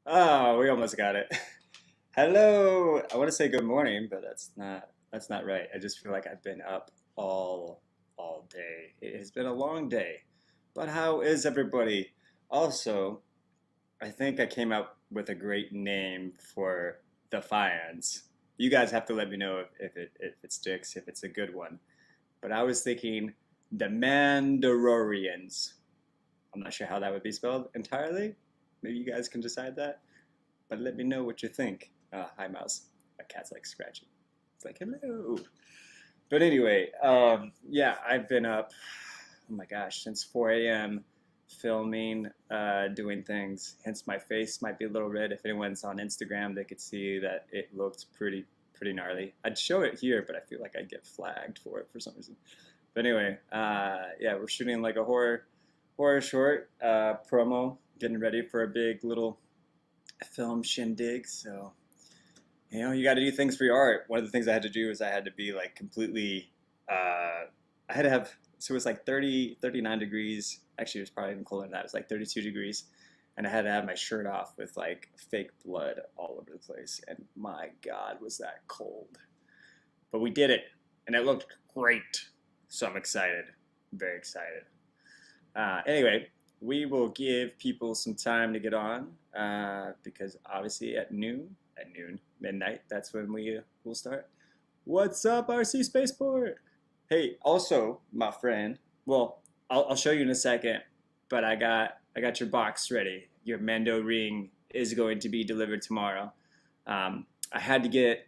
Oh, we almost got it. Hello. I want to say good morning, but that's not right. I just feel like I've been up all day. It has been a long day. But how is everybody? Also, I think I came up with a great name for the fans. You guys have to let me know if it sticks, if it's a good one. But I was thinking the Mandalorians. I'm not sure how that would be spelled entirely. Maybe you guys can decide that. But let me know what you think. Hi, mouse. My cat's like scratching. It's like, hello. But anyway, yeah, I've been up, oh my gosh, since 4 a.m. filming, doing things. Hence, my face might be a little red. If anyone's on Instagram, they could see that it looked pretty gnarly. I'd show it here, but I feel like I'd get flagged for it for some reason. But anyway, yeah, we're shooting like a horror short promo, getting ready for a big little film shindig. So, you got to do things for your art. One of the things I had to do is I had to be like completely, I had to have, so it was like 30, 39 degrees. Actually, it was probably even colder than that. It was like 32 degrees. And I had to have my shirt off with like fake blood all over the place. And my God, was that cold. But we did it, and it looked great. So I'm excited, very excited. Anyway, we will give people some time to get on because obviously at noon, midnight, that's when we will start. What's up, RC Spaceport? Hey, also, my friend. Well, I'll show you in a second, but I got your box ready. Your Mando ring is going to be delivered tomorrow. I had to get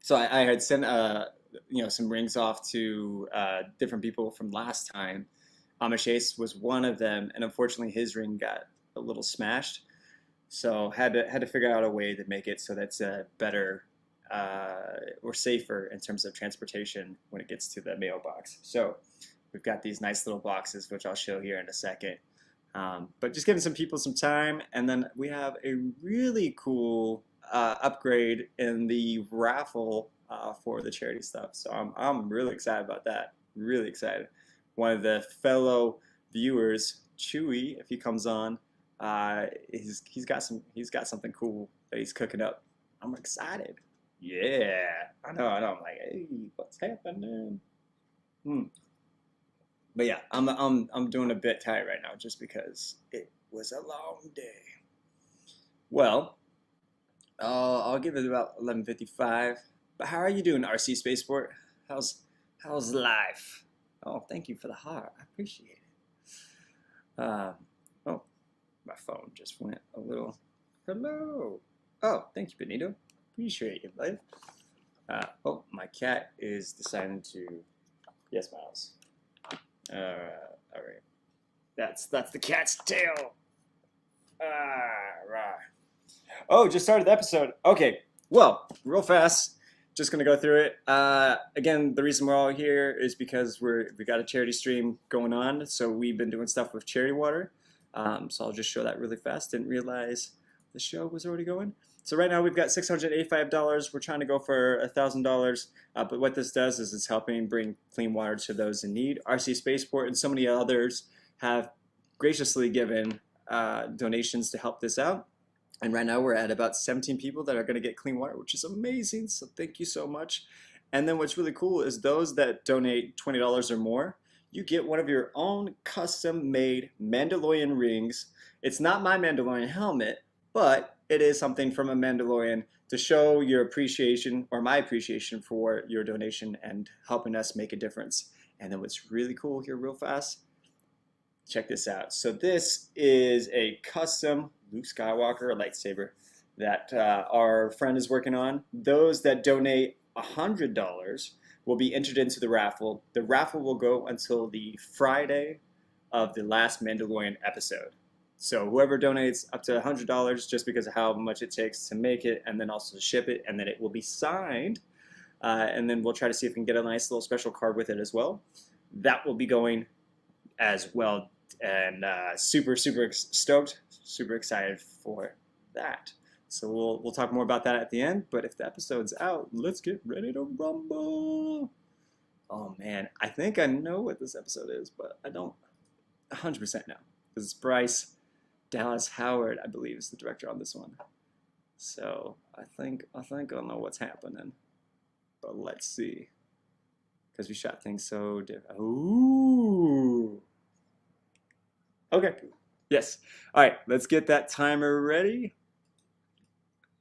so I had sent some rings off to different people from last time. Amashace was one of them, and unfortunately his ring got a little smashed. So had to figure out a way to make it so that's better or safer in terms of transportation when it gets to the mailbox. So we've got these nice little boxes, which I'll show here in a second. But just giving some people some time, and then we have a really cool upgrade in the raffle for the charity stuff. So I'm really excited about that. Really excited. One of the fellow viewers, Chewy, if he comes on, he's got something cool that he's cooking up. I'm excited. Yeah, I know. I'm like, hey, what's happening? Hmm. But yeah, I'm doing a bit tired right now just because it was a long day. Well, I'll give it about 11:55. But how are you doing, RC Spaceport? How's life? Oh, thank you for the heart. I appreciate it. Oh, my phone just went a little. Hello. Oh, thank you, Benito. Appreciate you, bud. Oh, my cat is deciding to. Yes, Miles. All right. That's the cat's tail. Rah. Oh, just started the episode. Okay. Well, real fast. Just gonna go through it. Again, the reason we're all here is because we got a charity stream going on. So we've been doing stuff with charity water. So I'll just show that really fast. Didn't realize the show was already going. So right now we've got $685. We're trying to go for $1,000. But what this does is it's helping bring clean water to those in need. RC Spaceport and so many others have graciously given donations to help this out. And right now we're at about 17 people that are going to get clean water, which is amazing. So thank you so much. And then what's really cool is those that donate $20 or more, you get one of your own custom made Mandalorian rings. It's not my Mandalorian helmet, but it is something from a Mandalorian to show your appreciation or my appreciation for your donation and helping us make a difference. And then what's really cool here real fast, check this out. So this is a custom Luke Skywalker lightsaber that our friend is working on. Those that donate $100 will be entered into the raffle. The raffle will go until the Friday of the last Mandalorian episode. So whoever donates up to $100 just because of how much it takes to make it and then also ship it, and then it will be signed. And then we'll try to see if we can get a nice little special card with it as well. That will be going as well, and super stoked, super excited for that. So we'll talk more about that at the end. But if the episode's out, let's get ready to rumble. Oh man, I think I know what this episode is, but I don't 100% know. This is Bryce. Dallas Howard, I believe, is the director on this one. So I'll know what's happening. But let's see. Because we shot things so different. Ooh. Okay. Yes. All right, let's get that timer ready.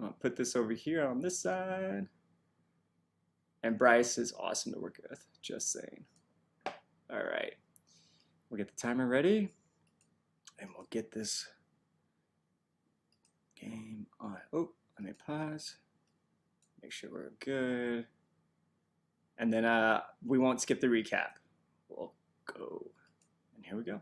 I'll put this over here on this side. And Bryce is awesome to work with, just saying. All right. We'll get the timer ready. And we'll get this game on. Oh, let me pause. Make sure we're good. And then we won't skip the recap. We'll go. And here we go.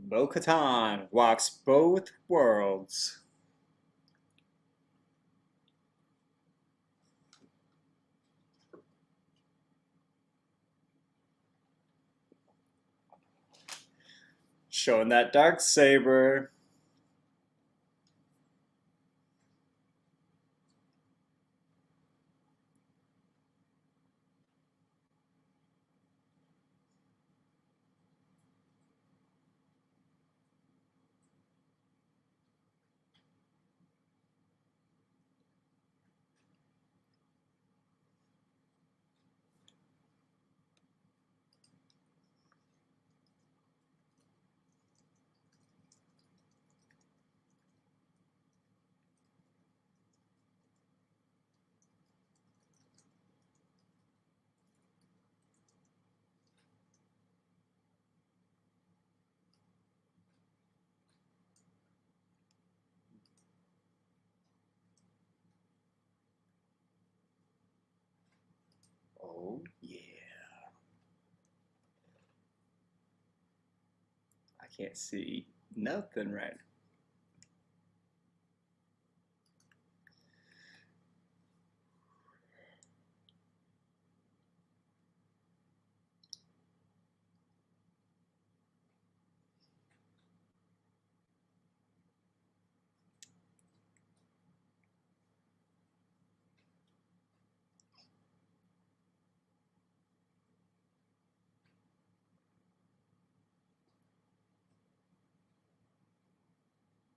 Bo-Katan walks both worlds. Showing that dark saber. Oh, yeah. I can't see nothing right.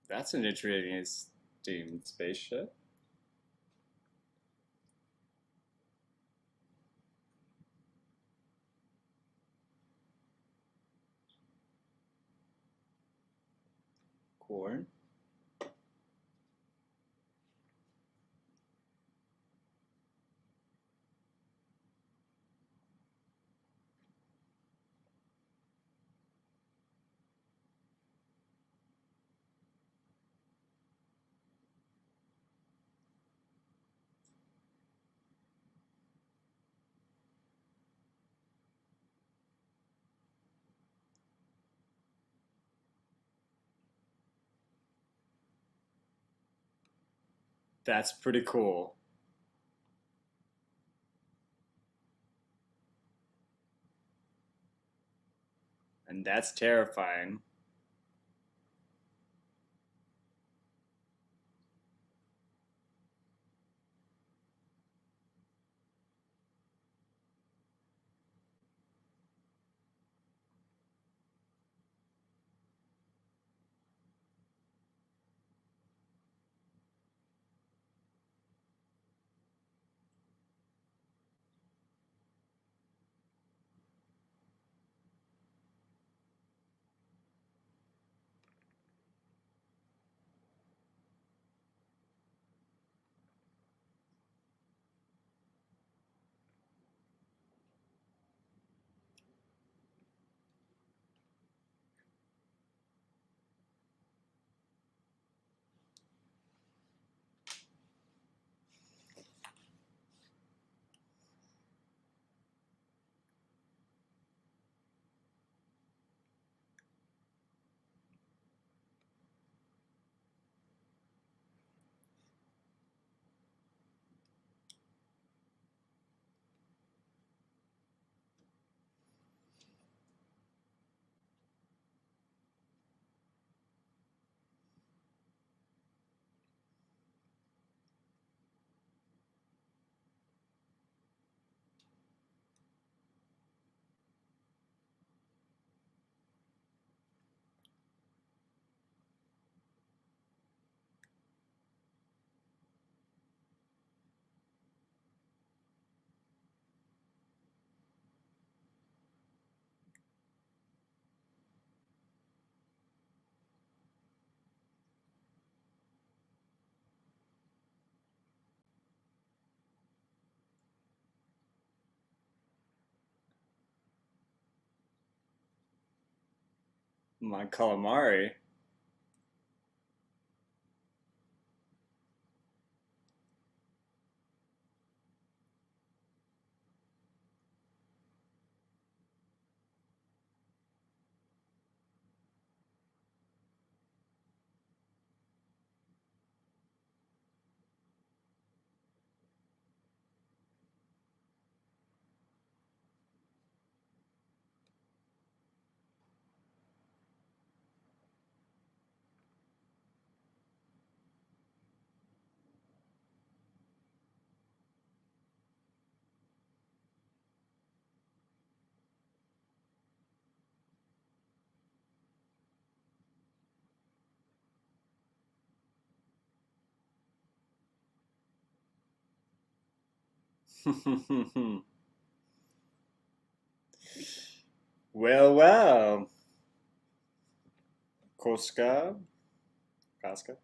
That's an interesting spaceship. Corn. That's pretty cool. And that's terrifying. My calamari. Well, well. Koska? Koska?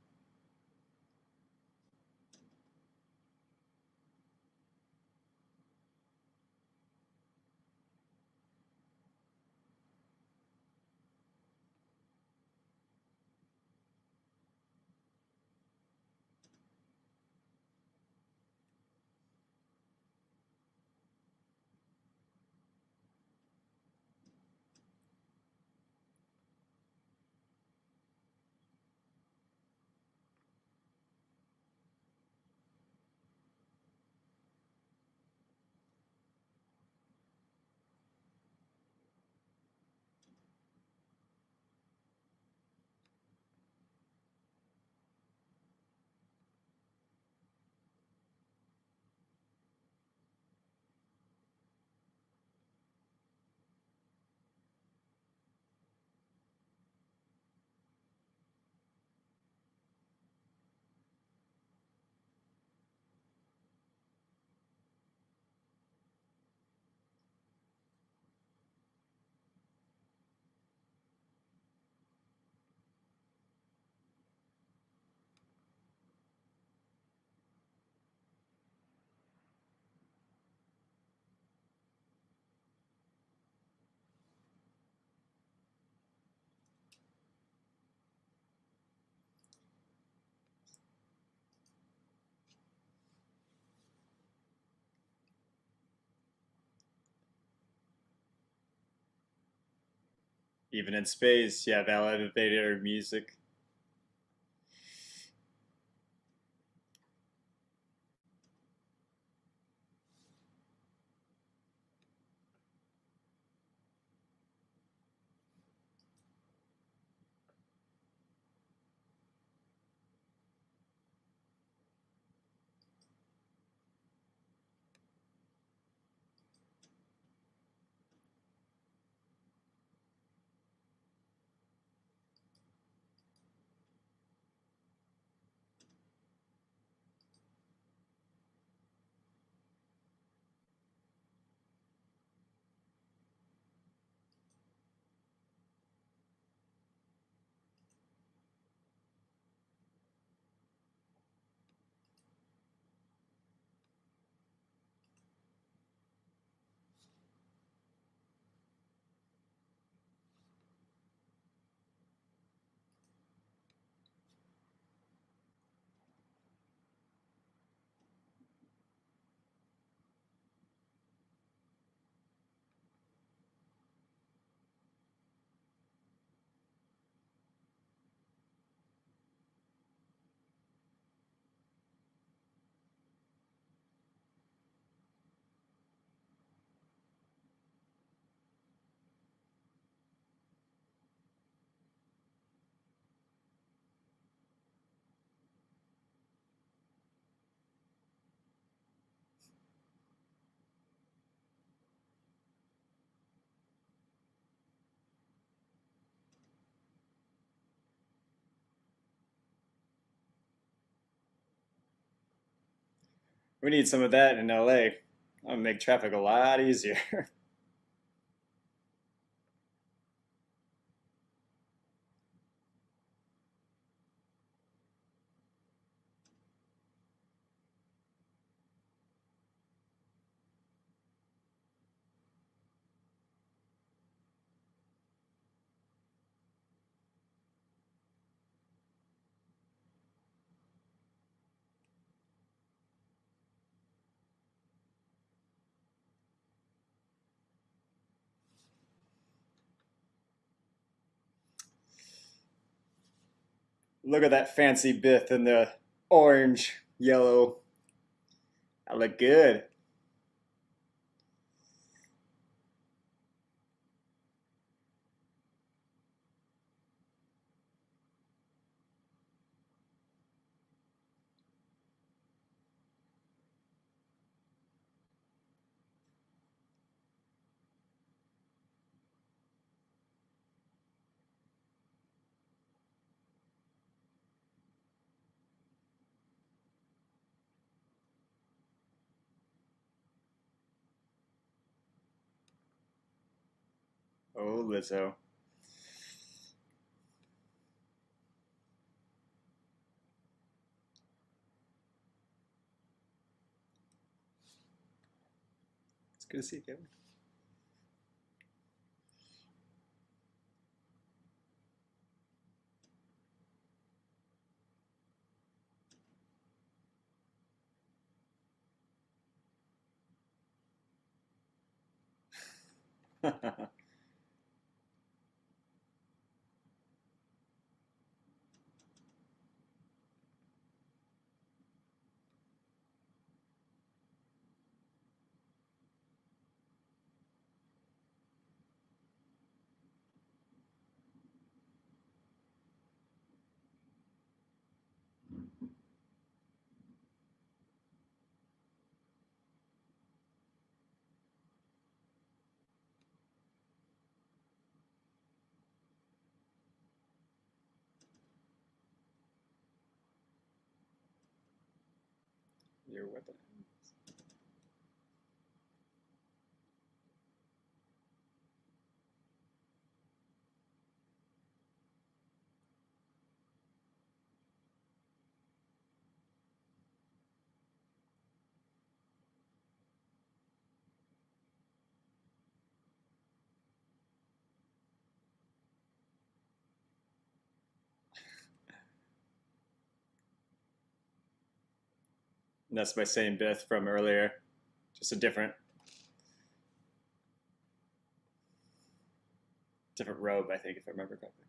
Even in space, you have elevator music. We need some of that in LA. That'll make traffic a lot easier. Look at that fancy bith in the orange, yellow. I look good. Oh, Lizzo. It's good to see you, Kevin. Your weapon. And that's my same bith from earlier. Just a different robe, I think, if I remember correctly.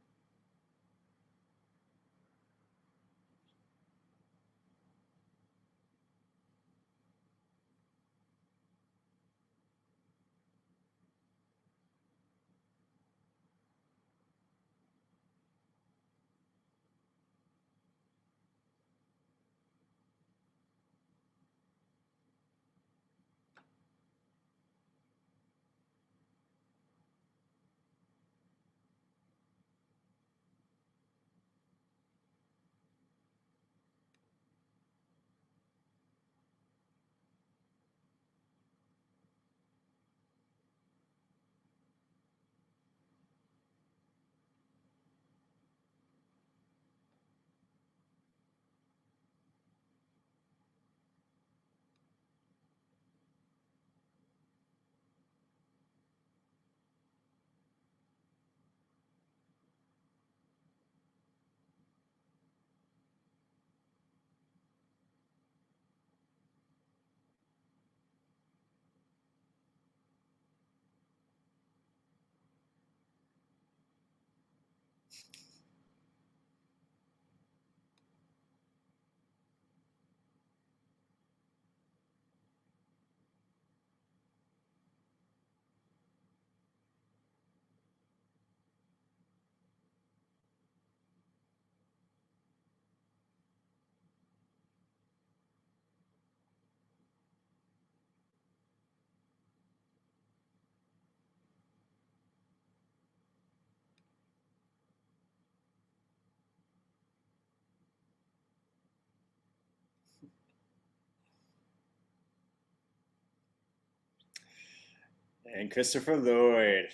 And Christopher Lloyd.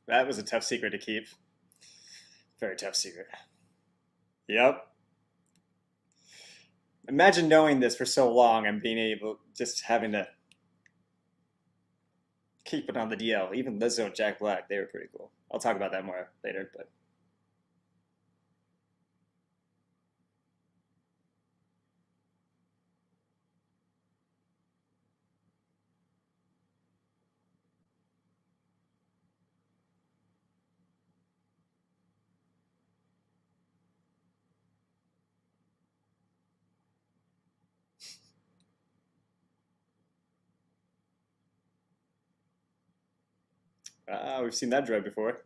That was a tough secret to keep. Very tough secret. Yep. Imagine knowing this for so long and being able, just having to keep it on the DL. Even Lizzo and Jack Black, they were pretty cool. I'll talk about that more later, but Ah, we've seen that droid before.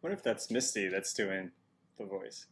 What if that's Misty that's doing the voice?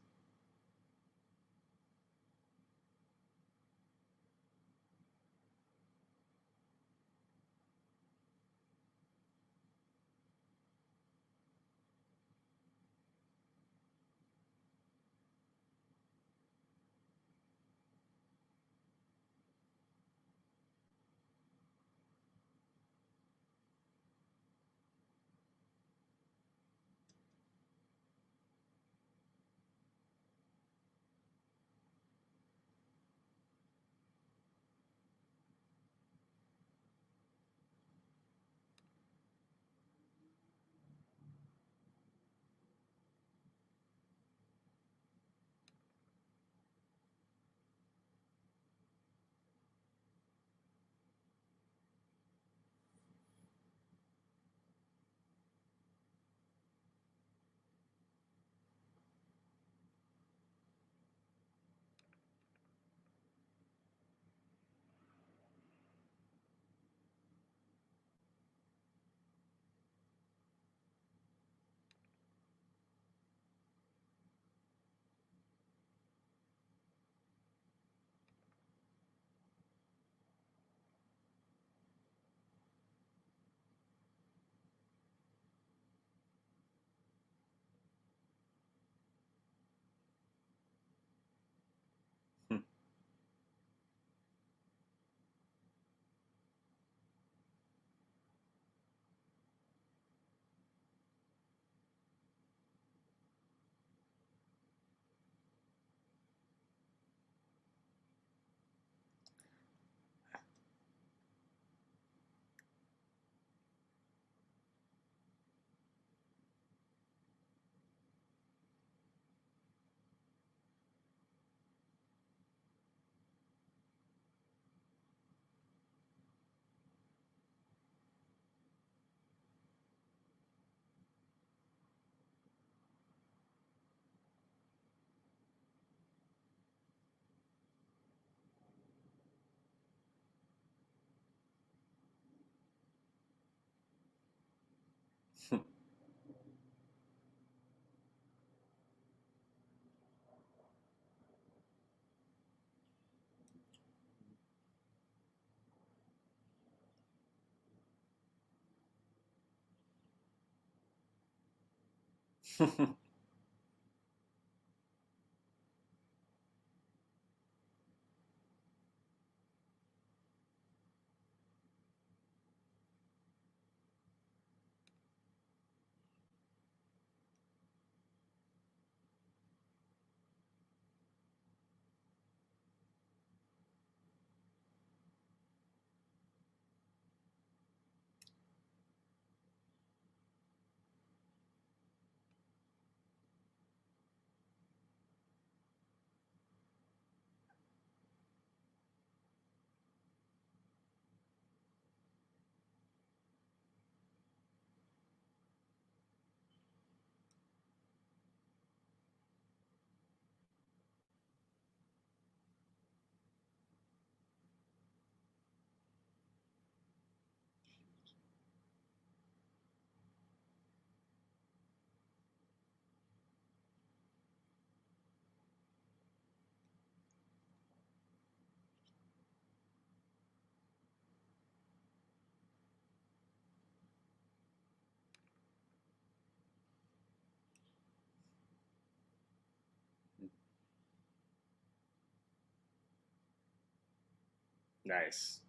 Nice.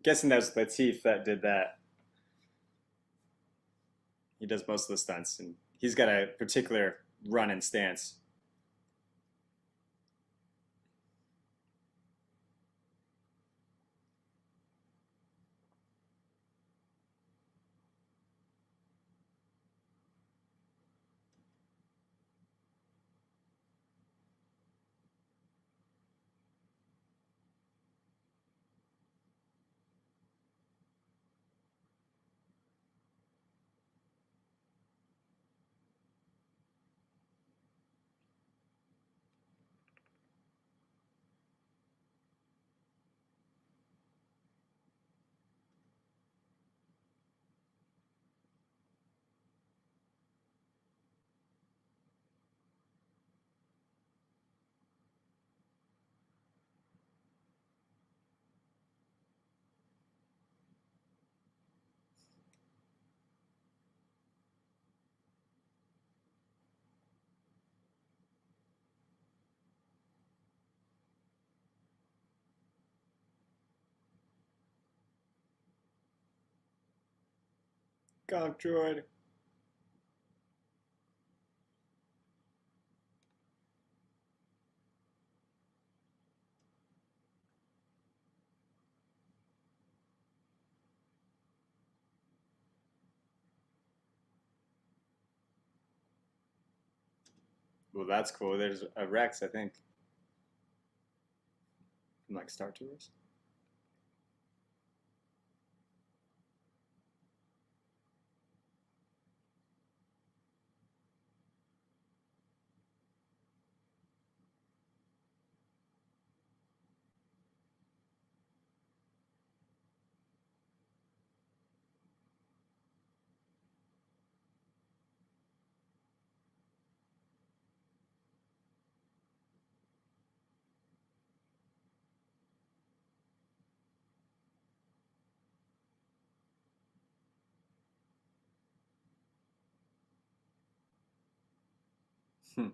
Guessing that was Latif that did that. He does most of the stunts, and he's got a particular run and stance. Gonk droid. Well, that's cool. There's a Rex, I think, from like Star Tours. Hmm.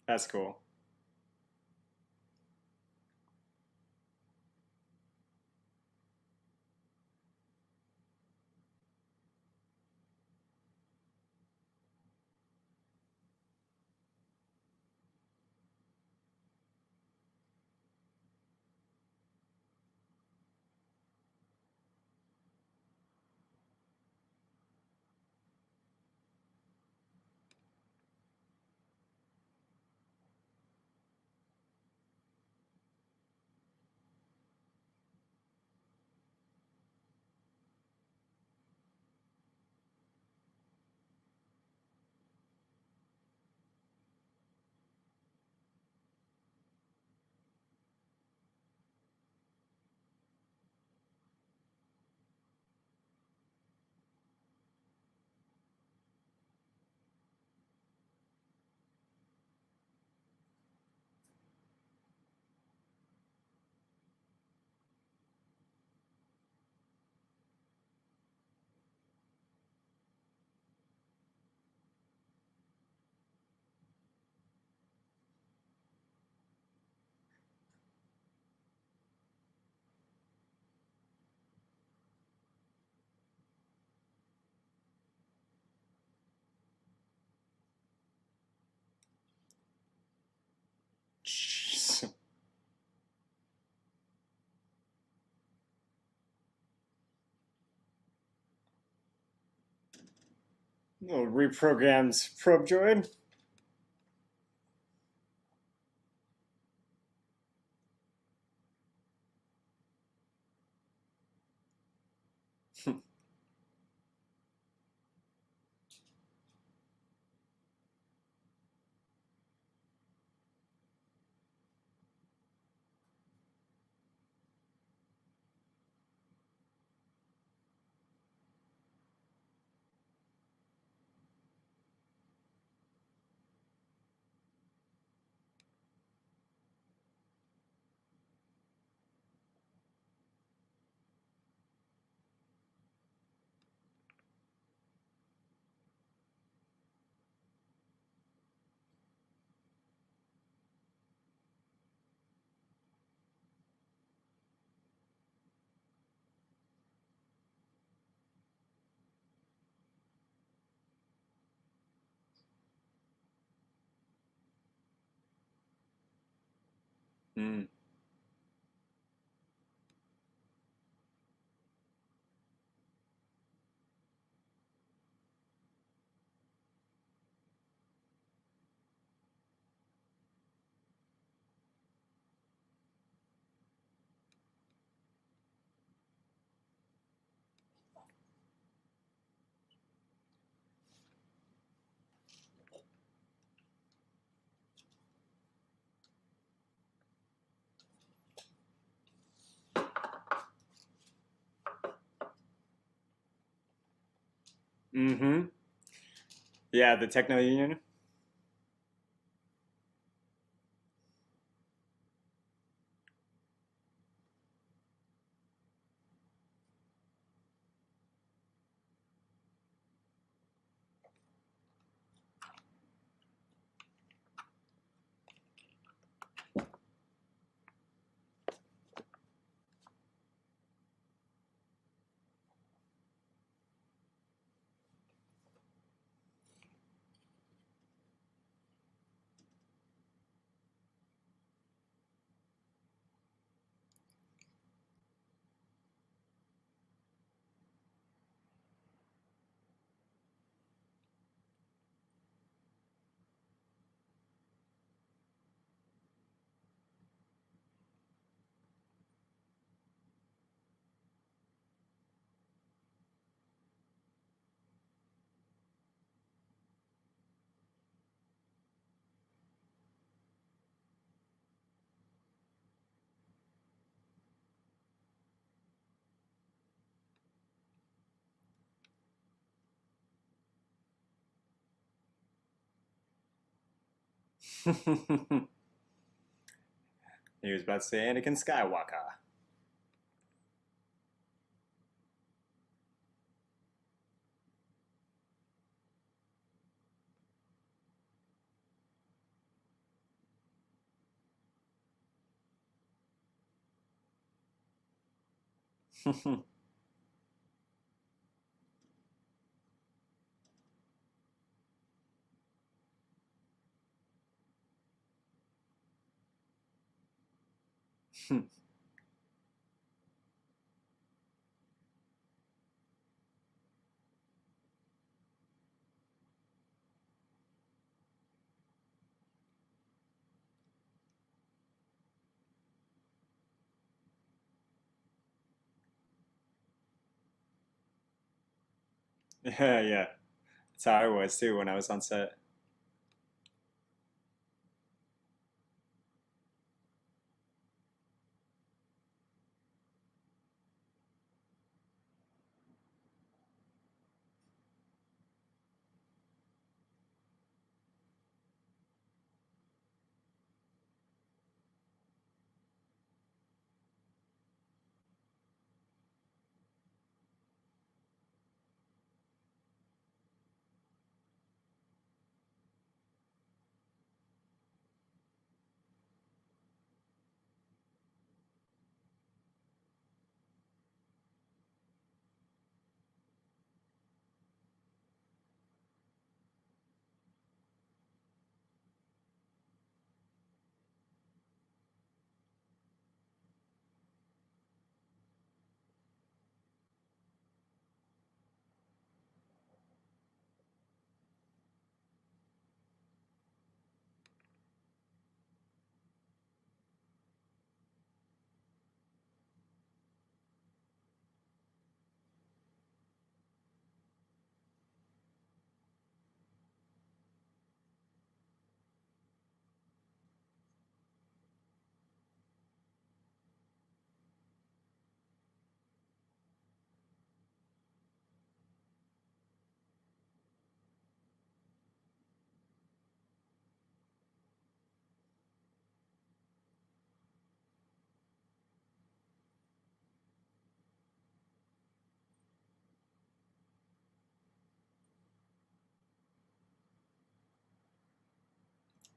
That's cool. Jeez. Little reprogrammed probe droid. Mm. Mm-hmm. Yeah, the Techno Union. He was about to say Anakin Skywalker. Yeah, yeah. That's how I was too when I was on set.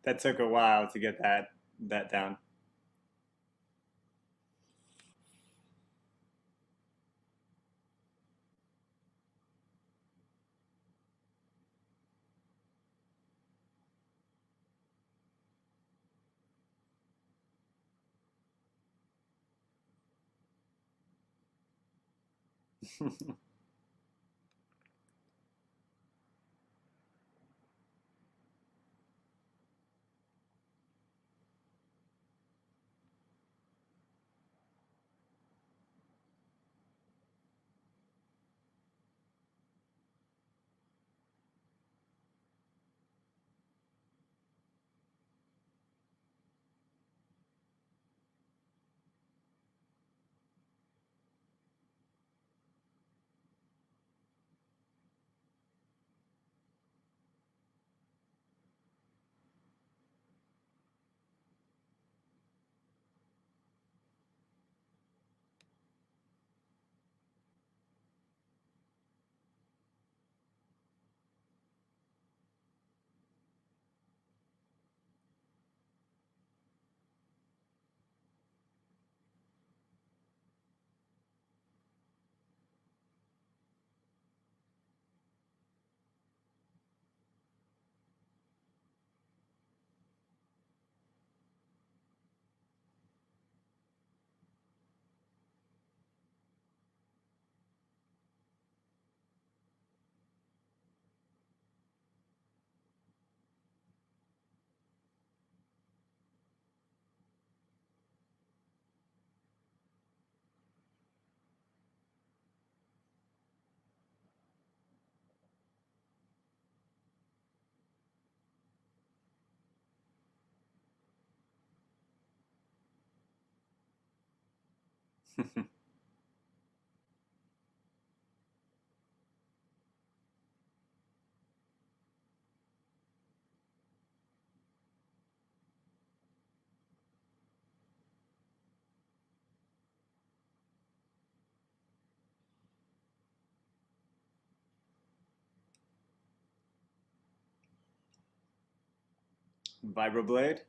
That took a while to get that down. Vibroblade.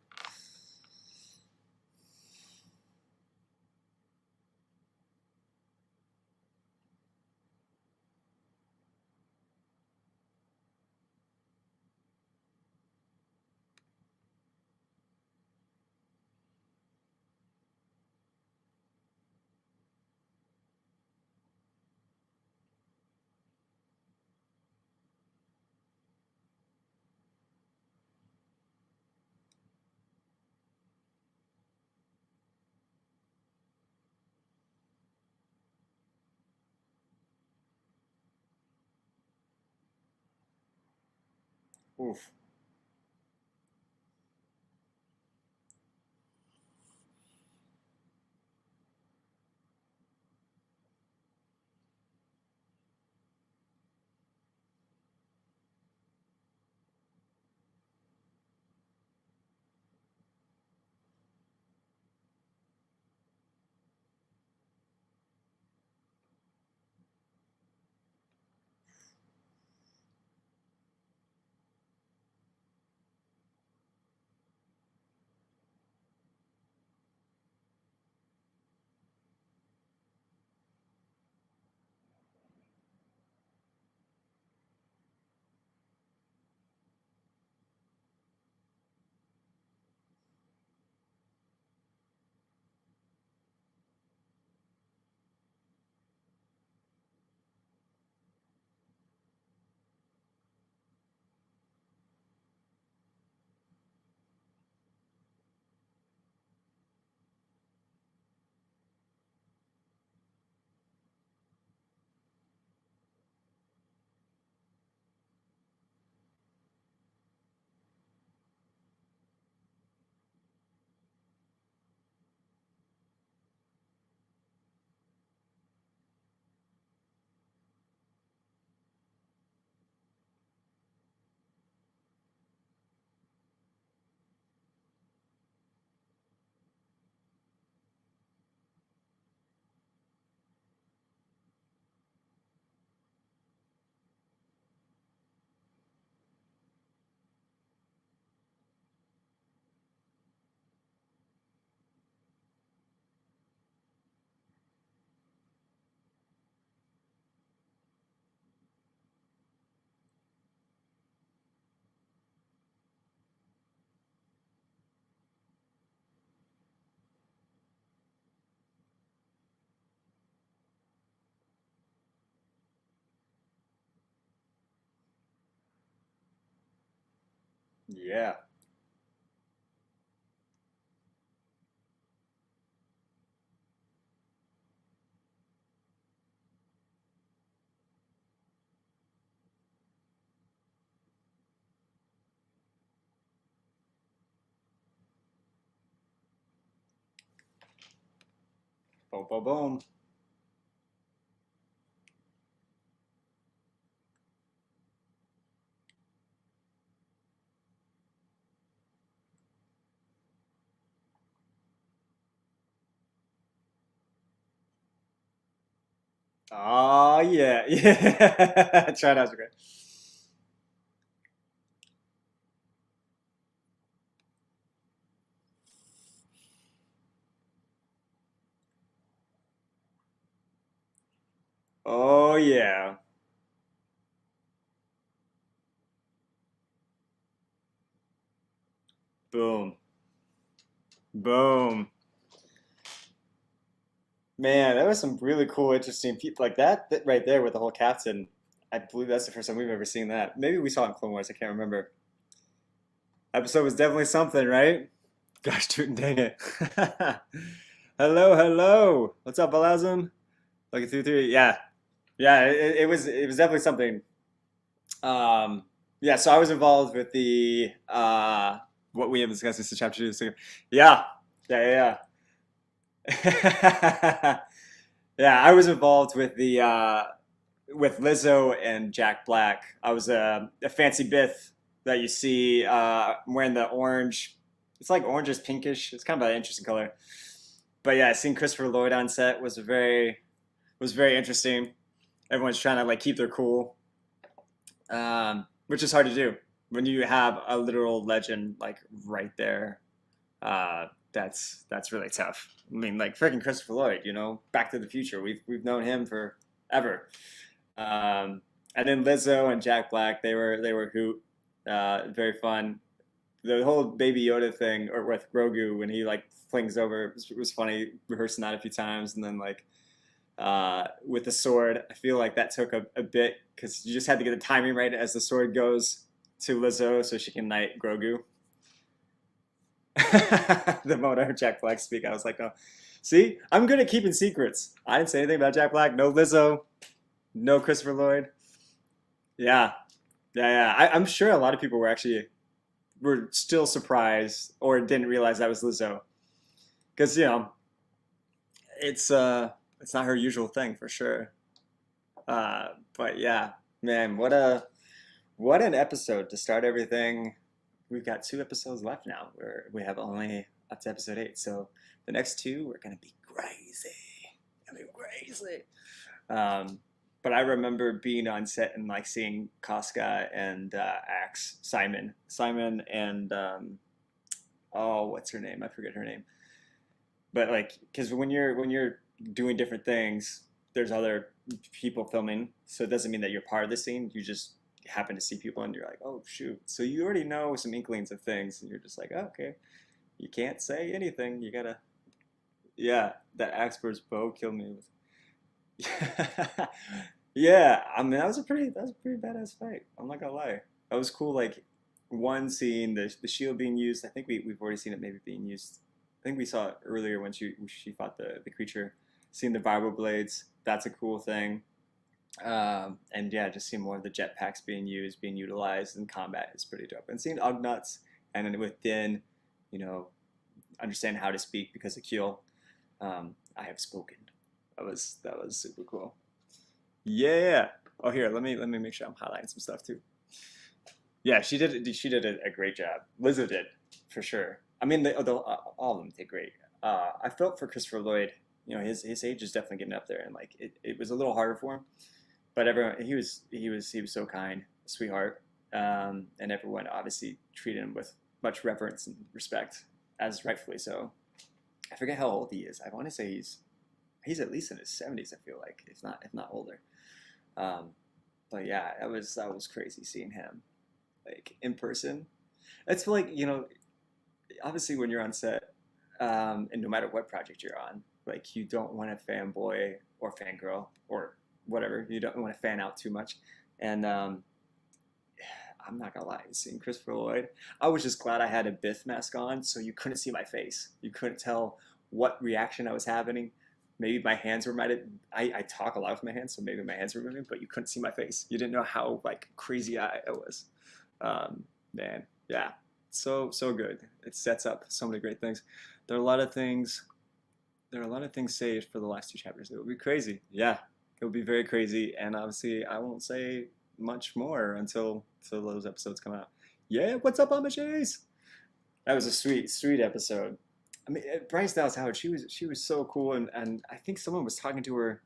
Oof. Yeah. Boom, boom, boom. Oh yeah, yeah. Try not to great. Oh yeah. Boom. Boom. Man, that was some really cool, interesting people like that right there with the whole captain. I believe that's the first time we've ever seen that. Maybe we saw it in Clone Wars. I can't remember. Episode was definitely something, right? Gosh, dude, dang it. Hello, hello. What's up, Balazim? Looking through three. Yeah, yeah. It was definitely something. Um, yeah. So I was involved with the what we have discussed in chapter two. So, yeah, yeah, yeah. Yeah, I was involved with the with Lizzo and Jack Black. I was a fancy Biff that you see wearing the orange. It's like orange is pinkish. It's kind of an interesting color. But yeah, seeing Christopher Lloyd on set was very interesting. Everyone's trying to like keep their cool, which is hard to do when you have a literal legend like right there. That's really tough. I mean, like freaking Christopher Lloyd, Back to the Future. We've known him for ever. And then Lizzo and Jack Black, they were hoot, very fun. The whole Baby Yoda thing, or with Grogu when he like flings over, was funny. Rehearsing that a few times, and then like with the sword, I feel like that took a bit because you just had to get the timing right as the sword goes to Lizzo so she can knight Grogu. The moment I heard Jack Black speak, I was like, oh, see, I'm good at keeping secrets. I didn't say anything about Jack Black. No Lizzo, no Christopher Lloyd. Yeah, Yeah, yeah. I'm sure a lot of people were still surprised or didn't realize that was Lizzo because it's it's not her usual thing for sure. But yeah, man, what an episode to start everything. We've got 2 episodes left now. We have only up to episode 8, so the next 2 we're gonna be crazy. Gonna be crazy. Um, but I remember being on set and like seeing Casca and Axe, Simon, and oh, what's her name? I forget her name. But like, because when you're doing different things, there's other people filming, so it doesn't mean that you're part of the scene. You just happen to see people, and you're like, oh shoot. So you already know some inklings of things, and you're just like, oh, okay, you can't say anything. You gotta, yeah. That Axebird's bow killed me. Yeah, I mean that was a pretty badass fight. I'm not gonna lie. That was cool. Like one scene, the shield being used. I think we've already seen it maybe being used. I think we saw it earlier when she fought the creature. Seeing the vibro blades, that's a cool thing. And yeah, just seeing more of the jetpacks being used, being utilized in combat is pretty dope. And seeing Ugnaughts and then within, you know, understand how to speak because of Keel. I have spoken. That was super cool. Yeah. Oh, here, let me make sure I'm highlighting some stuff too. Yeah, she did a great job. Lizzo did for sure. I mean, all of them did great. I felt for Christopher Lloyd. His age is definitely getting up there, and like it was a little harder for him. But everyone, he was so kind, sweetheart, and everyone obviously treated him with much reverence and respect, as rightfully so. I forget how old he is. I want to say he's at least in his 70s. I feel like if not older. Um, but yeah, that was crazy seeing him like in person. It's like obviously when you're on set, and no matter what project you're on, like you don't want to fanboy or fangirl or whatever. You don't want to fan out too much. And I'm not gonna lie, seeing Christopher Lloyd, I was just glad I had a Biff mask on, so you couldn't see my face. You couldn't tell what reaction I was having. Maybe my hands were might have. I talk a lot with my hands, so maybe my hands were moving, but you couldn't see my face. You didn't know how like crazy I was. Man, yeah, so good. It sets up so many great things. There are a lot of things. There are a lot of things saved for the last 2 chapters. It will be crazy. Yeah, it will be very crazy, and obviously I won't say much more until those episodes come out. Yeah, what's up, Amishes? That was a sweet, sweet episode. I mean, Bryce Dallas Howard, she was so cool, and I think someone was talking to her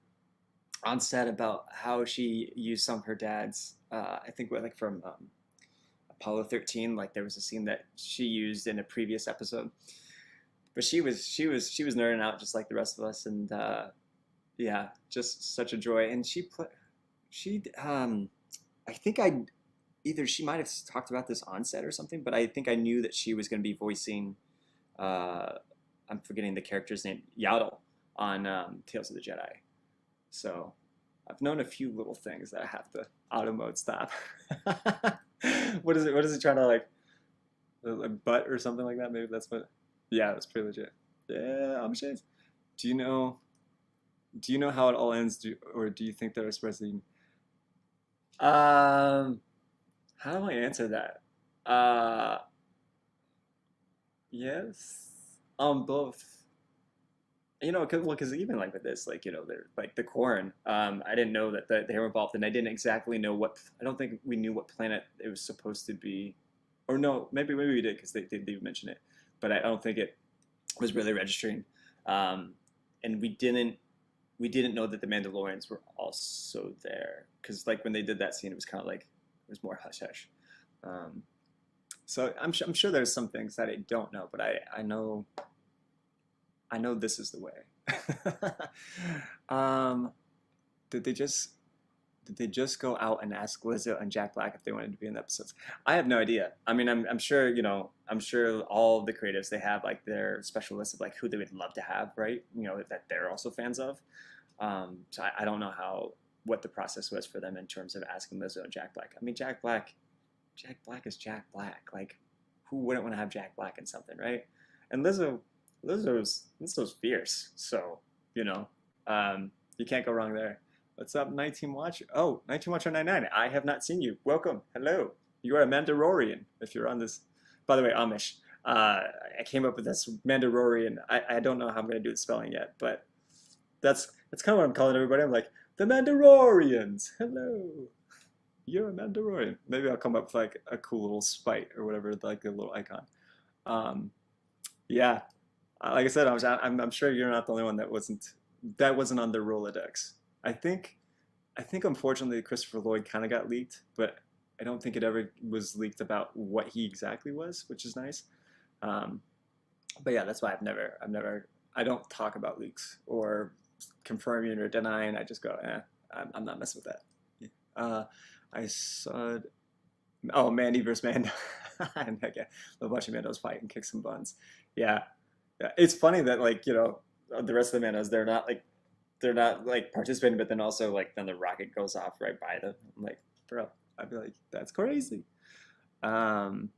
on set about how she used some of her dad's. I think like from Apollo 13, like there was a scene that she used in a previous episode, but she was nerding out just like the rest of us, and yeah, just such a joy. And she I think either she might have talked about this on set or something, but I think I knew that she was going to be voicing. Uh, I'm forgetting the character's name, Yaddle, on Tales of the Jedi. So I've known a few little things that I have to auto mode stop. What is it? What is it trying to like butt or something like that? Maybe that's what. Yeah, that's pretty legit. Yeah, I'm shades. Do you know? Do you know how it all ends? Or do you think there are surprising? Um, how do I answer that? Yes, both. Because even like with this, like they're like the Corrin. I didn't know that they were involved, and I didn't exactly know what. I don't think we knew what planet it was supposed to be, or no, maybe we did because they mentioned it, but I don't think it was really registering. Um, and we didn't know that the Mandalorians were also there because like when they did that scene, it was kind of like it was more hush hush. Um, so I'm sure there's some things that I don't know, but I know this is the way. um, did they just did they just go out and ask Lizzo and Jack Black if they wanted to be in the episodes? I have no idea. I mean, I'm sure I'm sure all the creatives they have like their special list of like who they would love to have, right? That they're also fans of. So I don't know what the process was for them in terms of asking Lizzo and Jack Black. I mean, Jack Black is Jack Black. Like, who wouldn't want to have Jack Black in something, right? And Lizzo's fierce, so you know, you can't go wrong there. What's up, 19 Watcher? Oh, 19 Watcher 99. I have not seen you. Welcome. Hello. You are a Mandalorian if you're on this. By the way, Amish. I came up with this Mandalorian. I don't know how I'm going to do the spelling yet, but that's kind of what I'm calling everybody. I'm like, the Mandalorians. Hello. You're a Mandalorian. Maybe I'll come up with like a cool little spite or whatever, like a little icon. Um, yeah. Like I said, I'm sure you're not the only one that wasn't on their Rolodex. I think I think unfortunately Christopher Lloyd kind of got leaked, but I don't think it ever was leaked about what he exactly was, which is nice. Um, but yeah, that's why I don't talk about leaks or confirming or denying. I just go, I'm not messing with that. Yeah. I saw, oh, Mandy versus Mando. And heck yeah, love watching Mando's fight and kick some buns. Yeah, yeah. It's funny that like the rest of the Mandos they're not like participating, but then also like then the rocket goes off right by them. I'm like, bro, I'd be like, that's crazy. Um,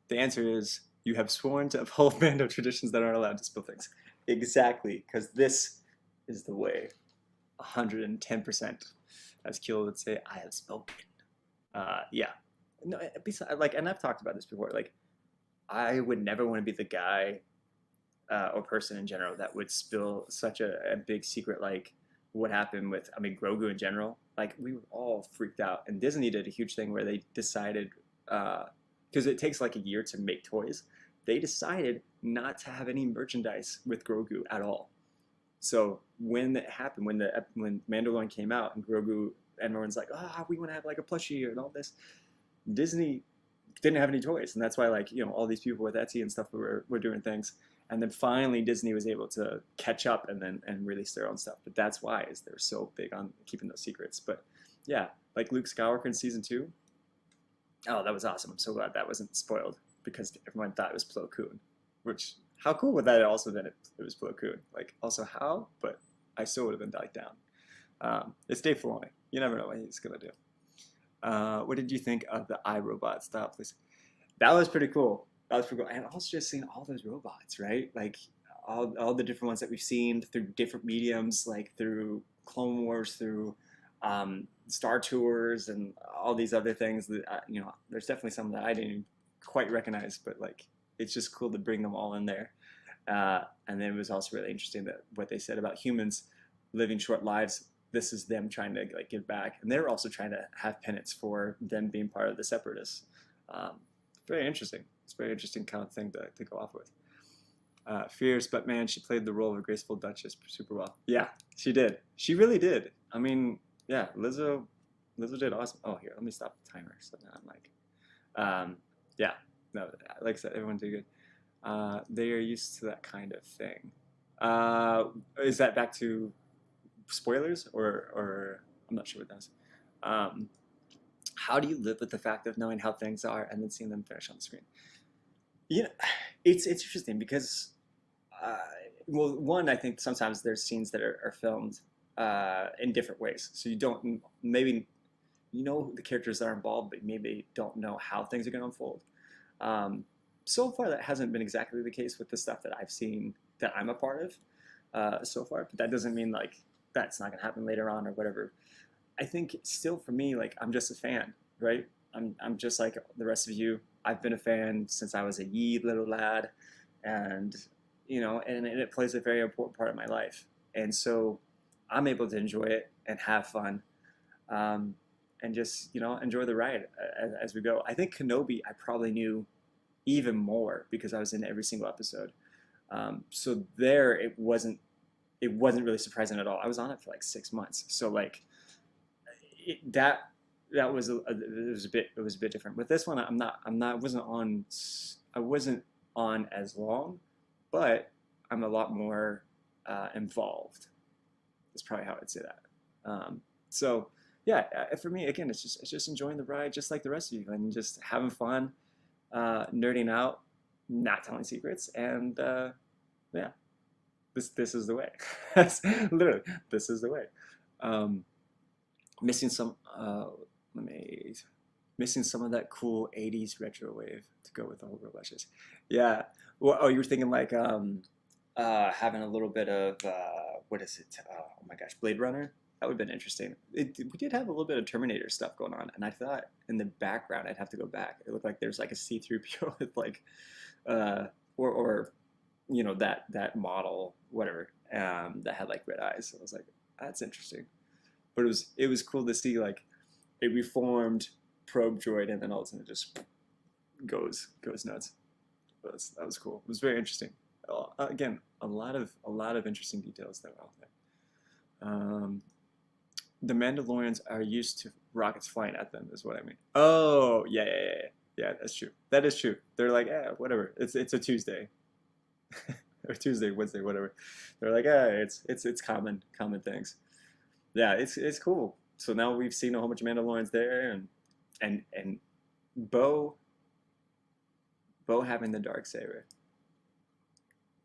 the answer is you have sworn to uphold Mando traditions that aren't allowed to spill things. Exactly, because this is the way. 110%. As Keel would say, I have spoken. Yeah. No, besides, like, and I've talked about this before. Like, I would never want to be the guy or person in general that would spill such a big secret like what happened with, I mean, Grogu in general. Like, we were all freaked out. And Disney did a huge thing where they decided, because it takes like a year to make toys, they decided not to have any merchandise with Grogu at all. So when it happened, when Mandalorian came out and Grogu, everyone's like, oh, we want to have like a plushie and all this. Disney didn't have any toys, and that's why like all these people with Etsy and stuff were doing things. And then finally Disney was able to catch up and release their own stuff. But that's why is they're so big on keeping those secrets. But yeah, like Luke Skywalker in season 2. Oh, that was awesome. I'm so glad that wasn't spoiled because everyone thought it was Plo Koon. Which, how cool would that also been if it was Plo Koon? Like, also how? But I still would have been died down. It's Dave Filoni. You never know what he's going to do. What did you think of the iRobot style, please? That was pretty cool. That was pretty cool. And also just seeing all those robots, right? Like, all the different ones that we've seen through different mediums, like through Clone Wars, through Star Tours, and all these other things that, there's definitely some that I didn't quite recognize, but like, it's just cool to bring them all in there. And then it was also really interesting that what they said about humans living short lives. This is them trying to like give back, and they're also trying to have penance for them being part of the Separatists. Very interesting. It's a very interesting kind of thing to go off with. Fierce, but man, she played the role of a graceful Duchess super well. Yeah, she did. She really did. I mean, yeah, Lizzo did awesome. Oh, here, let me stop the timer. So now I'm like, yeah, no, like I said, everyone did good. They are used to that kind of thing. Is that back to spoilers or I'm not sure what that is. How do you live with the fact of knowing how things are and then seeing them finish on the screen? It's interesting because well, one, I think sometimes there's scenes that are filmed in different ways, so you don't maybe the characters that are involved, but maybe don't know how things are going to unfold. So far, that hasn't been exactly the case with the stuff that I've seen that I'm a part of so far, but that doesn't mean like that's not going to happen later on or whatever. I think still for me, like, I'm just a fan, right? I'm just like the rest of you. I've been a fan since I was a wee little lad, and and it plays a very important part of my life. And so I'm able to enjoy it and have fun, and just enjoy the ride as we go. I think Kenobi I probably knew even more because I was in every single episode. So there it wasn't really surprising at all. I was on it for like 6 months, so like that was it was a bit different. With this one, I wasn't on as long, but I'm a lot more involved. That's probably how I'd say that. So yeah, for me again, it's just enjoying the ride, just like the rest of you, and just having fun, nerding out, not telling secrets, and yeah. This is the way. Literally, this is the way. Missing some missing some of that cool 80s retro wave to go with the whole robot shit. Yeah. Well, oh, you were thinking like having a little bit of what is it? Oh my gosh, Blade Runner. that would have been interesting. We did have a little bit of Terminator stuff going on, and I thought in the background I'd have to go back. It looked like there's like a C-3PO with like, uh, or that model whatever that had like red eyes. So I was like, that's interesting. But it was cool to see like a reformed probe droid, and then all of a sudden it just goes nuts. That was cool. It was very interesting. Again, a lot of interesting details that were out there. The Mandalorians are used to rockets flying at them, is what I mean. Oh, yeah, yeah, yeah, yeah. Yeah, that's true. That is true. They're like, yeah, whatever. It's a Tuesday, or Tuesday, Wednesday, whatever. They're like, yeah, it's common things. Yeah, it's cool. So now we've seen a whole bunch of Mandalorians there, and Bo Bo having the dark saber.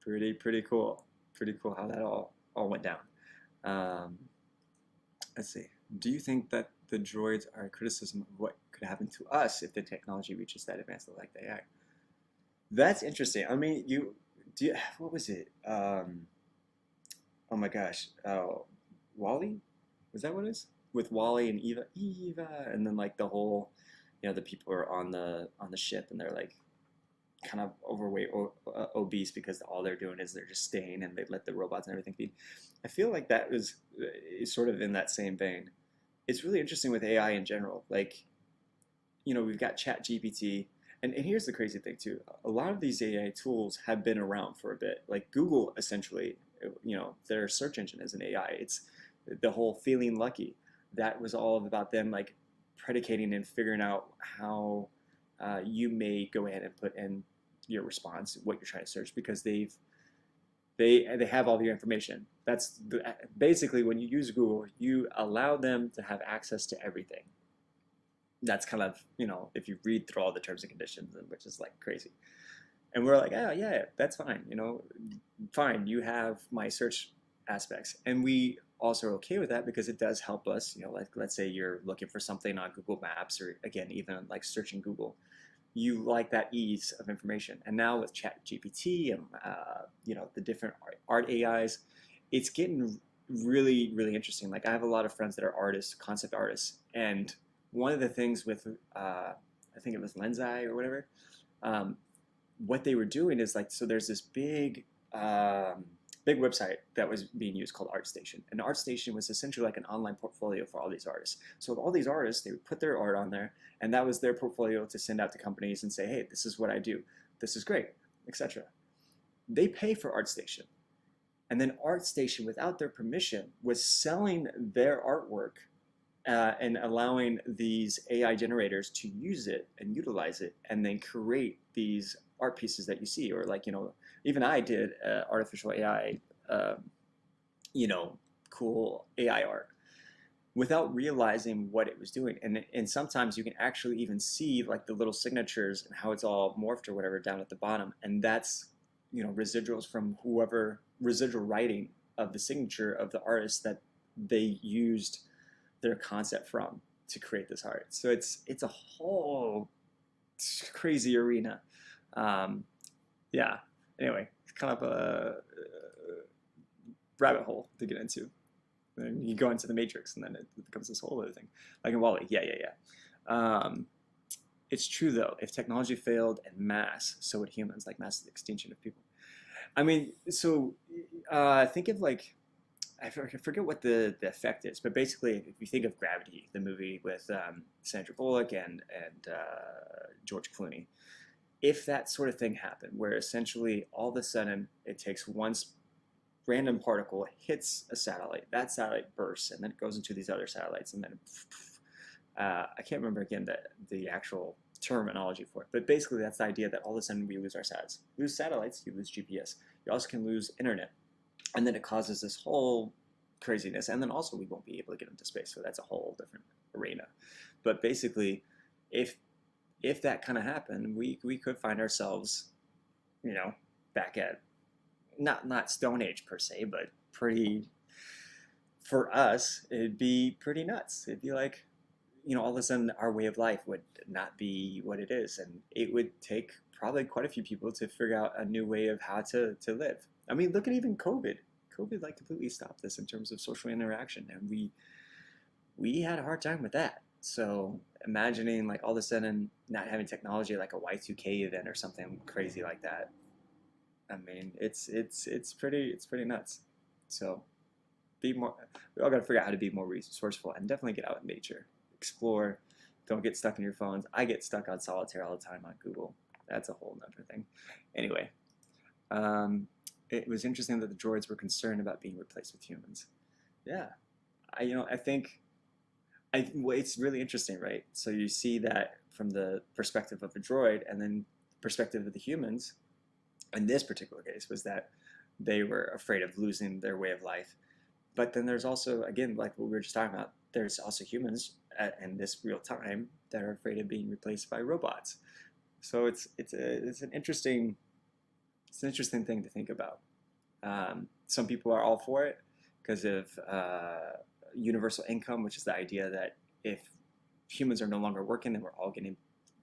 Pretty cool. Pretty cool how that all went down. Um, let's see. Do you think that the droids are a criticism of what could happen to us if the technology reaches that advanced like they are? That's interesting. I mean, what was it? Oh my gosh, Wally? Was that what it is? With Wally and Eva, and then like the whole, the people are on the ship and they're like kind of overweight, obese because all they're doing is they're just staying and they let the robots and everything feed. I feel like that is sort of in that same vein. It's really interesting with AI in general. Like, we've got Chat GPT, and here's the crazy thing too. A lot of these AI tools have been around for a bit. Like Google, essentially, their search engine is an AI. It's the whole feeling lucky. That was all about them like predicating and figuring out how you may go ahead and put in your response, what you're trying to search, because they have all your information. That's basically when you use Google, you allow them to have access to everything. That's kind of, if you read through all the terms and conditions, which is like crazy. And we're like, oh yeah, that's fine. Fine, you have my search aspects. And we also are okay with that because it does help us, like let's say you're looking for something on Google Maps, or again, even like searching Google, you like that ease of information. And now with Chat GPT and the different art AIs, it's getting really, really interesting. Like I have a lot of friends that are artists, concept artists, and one of the things with I think it was Lenseye or whatever, what they were doing is like, so there's this big website that was being used called ArtStation. And ArtStation was essentially like an online portfolio for all these artists. So all these artists, they would put their art on there, and that was their portfolio to send out to companies and say, hey, this is what I do. This is great, etc. They pay for ArtStation. And then ArtStation, without their permission, was selling their artwork and allowing these AI generators to use it and utilize it and then create these art pieces that you see. Or like, even I did artificial AI, cool AI art without realizing what it was doing. And sometimes you can actually even see like the little signatures and how it's all morphed or whatever down at the bottom. And that's, residuals from whoever, residual writing of the signature of the artist that they used their concept from to create this art. So it's a whole crazy arena. Yeah. Anyway, it's kind of a rabbit hole to get into. And you go into the matrix, and then it becomes this whole other thing. Like in Wally, yeah. It's true though. If technology failed en masse, so would humans, like mass extinction of people. I mean, so think of like, I forget what the effect is, but basically, if you think of Gravity, the movie with Sandra Bullock and George Clooney, if that sort of thing happened, where essentially all of a sudden it takes one random particle, hits a satellite, that satellite bursts, and then it goes into these other satellites, and then I can't remember again the actual terminology for it, but basically that's the idea that all of a sudden we lose our satellites. Lose satellites, you lose GPS. You also can lose internet. And then it causes this whole craziness. And then also we won't be able to get into space. So that's a whole different arena. But basically, if that kind of happened, we could find ourselves, back at not Stone Age per se, but for us, it'd be pretty nuts. It'd be like, all of a sudden our way of life would not be what it is. And it would take probably quite a few people to figure out a new way of how to live. I mean, look at even COVID. COVID like completely stopped this in terms of social interaction, and we had a hard time with that. So imagining like all of a sudden not having technology like a Y2K event or something crazy like that. I mean, it's pretty nuts. So be more. We all got to figure out how to be more resourceful and definitely get out in nature, explore. Don't get stuck in your phones. I get stuck on solitaire all the time on Google. That's a whole nother thing. Anyway, um, it was interesting that the droids were concerned about being replaced with humans. Yeah, I think well, it's really interesting, right? So you see that from the perspective of a droid, and then perspective of the humans. In this particular case, was that they were afraid of losing their way of life. But then there's also, again, like what we were just talking about, there's also humans in this real time that are afraid of being replaced by robots. So it's an interesting thing to think about. Some people are all for it because of universal income, which is the idea that if humans are no longer working, then we're all getting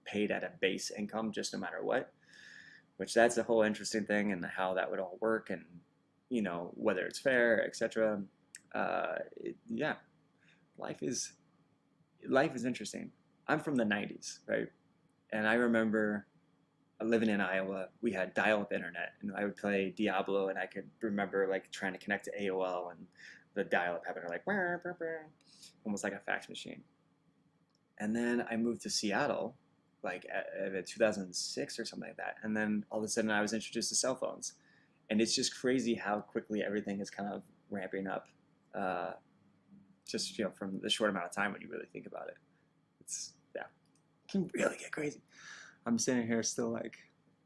paid at a base income just no matter what. Which that's a whole interesting thing, and how that would all work, and whether it's fair, etc. Yeah, life is interesting. I'm from the '90s, right? And I remember living in Iowa. We had dial-up internet, and I would play Diablo, and I could remember like trying to connect to AOL, and the dial-up having like almost like a fax machine. And then I moved to Seattle, like at 2006 or something like that, and then all of a sudden I was introduced to cell phones, and it's just crazy how quickly everything is kind of ramping up, just from the short amount of time when you really think about it. It's yeah, it can really get crazy. I'm sitting here still like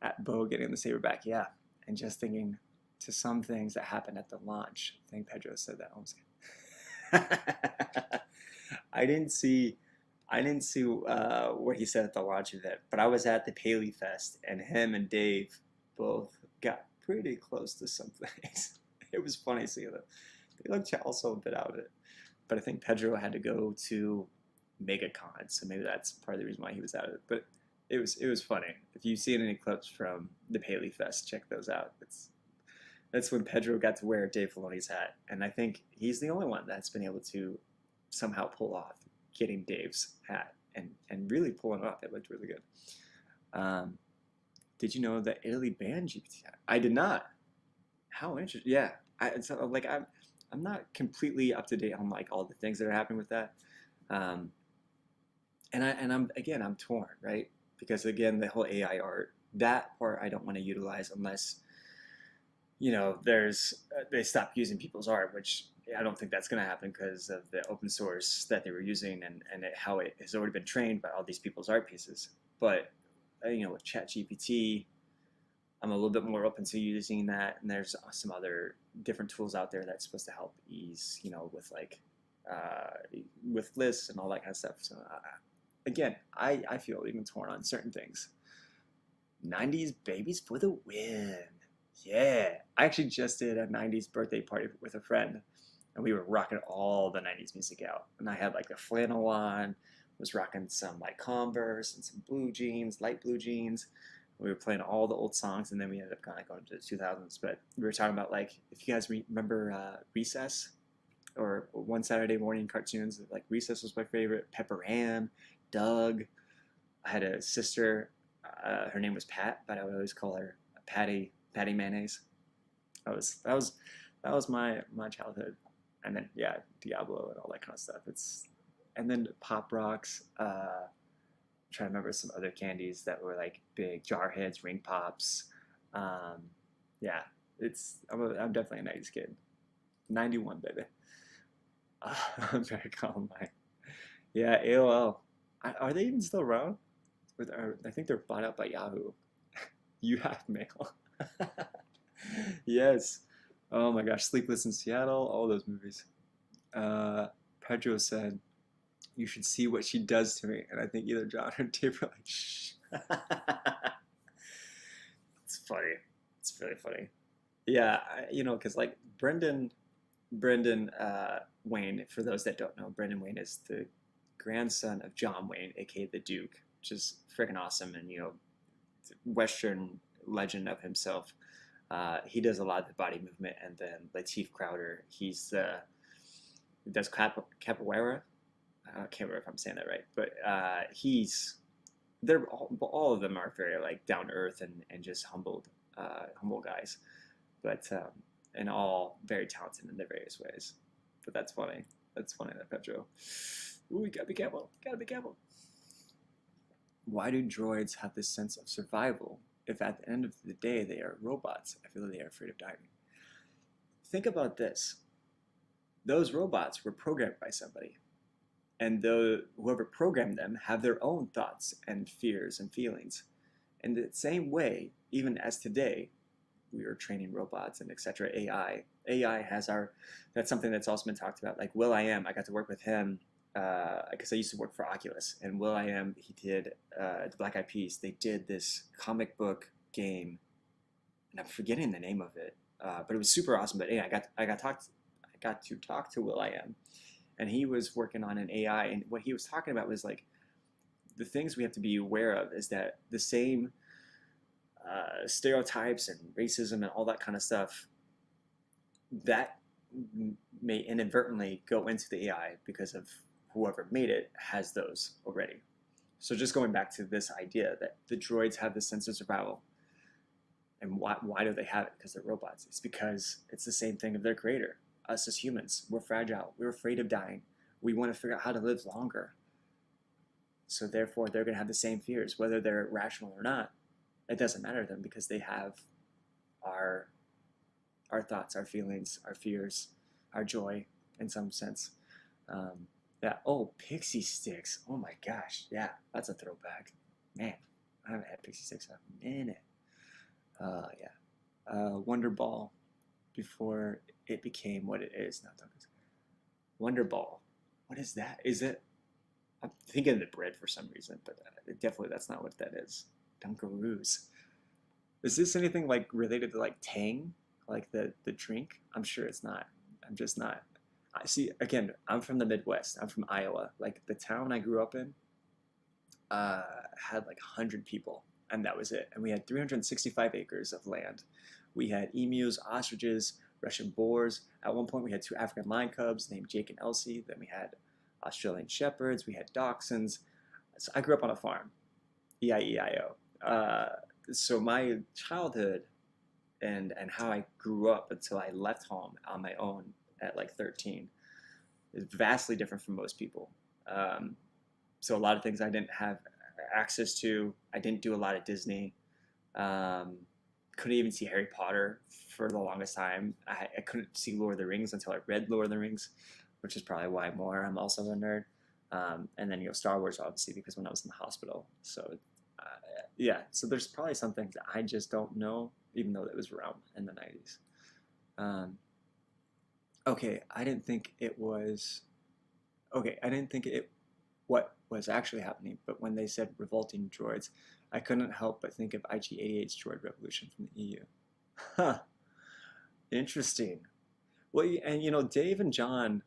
at Bo getting the saber back, yeah, and just thinking to some things that happened at the launch. I think Pedro said that. I didn't see what he said at the launch event, but I was at the Paley Fest, and him and Dave both got pretty close to some things. It was funny seeing them. They looked also a bit out of it, but I think Pedro had to go to MegaCon, so maybe that's part of the reason why he was out of it. But it was funny. If you've seen any clips from the Paley Fest, check those out. That's when Pedro got to wear Dave Filoni's hat, and I think he's the only one that's been able to somehow pull off getting Dave's hat and really pulling it off. It looked really good. Did you know that Italy banned GPT? I did not. How interesting. Yeah, I'm not completely up to date on like all the things that are happening with that. I'm torn, right? Because again, the whole AI art, that part I don't want to utilize unless they stop using people's art, which I don't think that's going to happen because of the open source that they were using, and how it has already been trained by all these people's art pieces. But with ChatGPT, I'm a little bit more open to using that, and there's some other different tools out there that's supposed to help ease, with like with lists and all that kind of stuff. So again, I feel even torn on certain things. 90s babies for the win. Yeah, I actually just did a 90s birthday party with a friend, and we were rocking all the 90s music out. And I had like a flannel on, was rocking some like Converse and some blue jeans, light blue jeans. We were playing all the old songs, and then we ended up kind of going to the 2000s. But we were talking about like, if you guys remember Recess, or One Saturday Morning cartoons, like Recess was my favorite. Pepper Ann, Doug. I had a sister, her name was Pat, but I would always call her Patty Mayonnaise. That was my childhood. And then yeah, Diablo and all that kind of stuff. And then Pop Rocks. Trying to remember some other candies that were like big, Jarheads, Ring Pops. Yeah, I'm definitely a 90s kid. 91, baby. I'm very Columbine. Yeah, AOL. Are they even still around? I think they're bought out by Yahoo. You have mail. Yes. Oh my gosh, Sleepless in Seattle, all those movies. Pedro said, "You should see what she does to me," and I think either John or Dave were like, "Shh." It's funny. It's really funny. Yeah, because like Brendan Wayne, for those that don't know, Brendan Wayne is the grandson of John Wayne, aka the Duke, which is freaking awesome, and Western legend of himself. He does a lot of the body movement, and then Lateef Crowder, he does capoeira. I can't remember if I'm saying that right, but they're all of them are very like down to earth and just humble guys, but and all very talented in their various ways. But that's funny. That's funny that Pedro. Ooh, you gotta be careful. Gotta be careful. Why do droids have this sense of survival if at the end of the day they are robots? I feel like they are afraid of dying. Think about this. Those robots were programmed by somebody, and whoever programmed them have their own thoughts and fears and feelings. In the same way, even as today, we are training robots and etc. AI has that's something that's also been talked about. Like Will.i.am, I got to work with him because I used to work for Oculus, and Will.i.am, he did the Black Eyed Peas. They did this comic book game, and I'm forgetting the name of it, but it was super awesome. But yeah, I got to talk to Will.i.am, and he was working on an AI, and what he was talking about was like the things we have to be aware of is that the same stereotypes and racism and all that kind of stuff that may inadvertently go into the AI because of whoever made it has those already. So just going back to this idea that the droids have this sense of survival, and why do they have it? Because they're robots. It's because it's the same thing of their creator. Us as humans, we're fragile. We're afraid of dying. We want to figure out how to live longer. So therefore, they're going to have the same fears, whether they're rational or not. It doesn't matter to them because they have our thoughts, our feelings, our fears, our joy, in some sense. Yeah. Oh, pixie sticks. Oh my gosh. Yeah, that's a throwback. Man, I haven't had pixie sticks in a minute. Yeah. Wonder Ball before it became what it is now. Wonder Ball. What is that? Is it? I'm thinking of the bread for some reason, but definitely that's not what that is. Dunkaroos. Is this anything like related to like Tang, like the drink? I'm sure it's not. I'm just not. I see. Again, I'm from the Midwest. I'm from Iowa. Like the town I grew up in had like 100 people, and that was it. And we had 365 acres of land. We had emus, ostriches, Russian boars. At one point, we had 2 African lion cubs named Jake and Elsie. Then we had Australian shepherds. We had dachshunds. So I grew up on a farm. E-I-E-I-O. So my childhood and how I grew up until I left home on my own at like 13 is vastly different from most people. So a lot of things I didn't have access to. I didn't do a lot of Disney. Couldn't even see Harry Potter for the longest time. I couldn't see Lord of the Rings until I read Lord of the Rings, which is probably why I'm also a nerd. And then Star Wars obviously because when I was in the hospital. So yeah, so there's probably some things that I just don't know, even though it was around in the 90s. Okay, I didn't think it what was actually happening, but when they said revolting droids, I couldn't help but think of IG-88's Droid Revolution from the EU. Huh, interesting. Well, and Dave and John,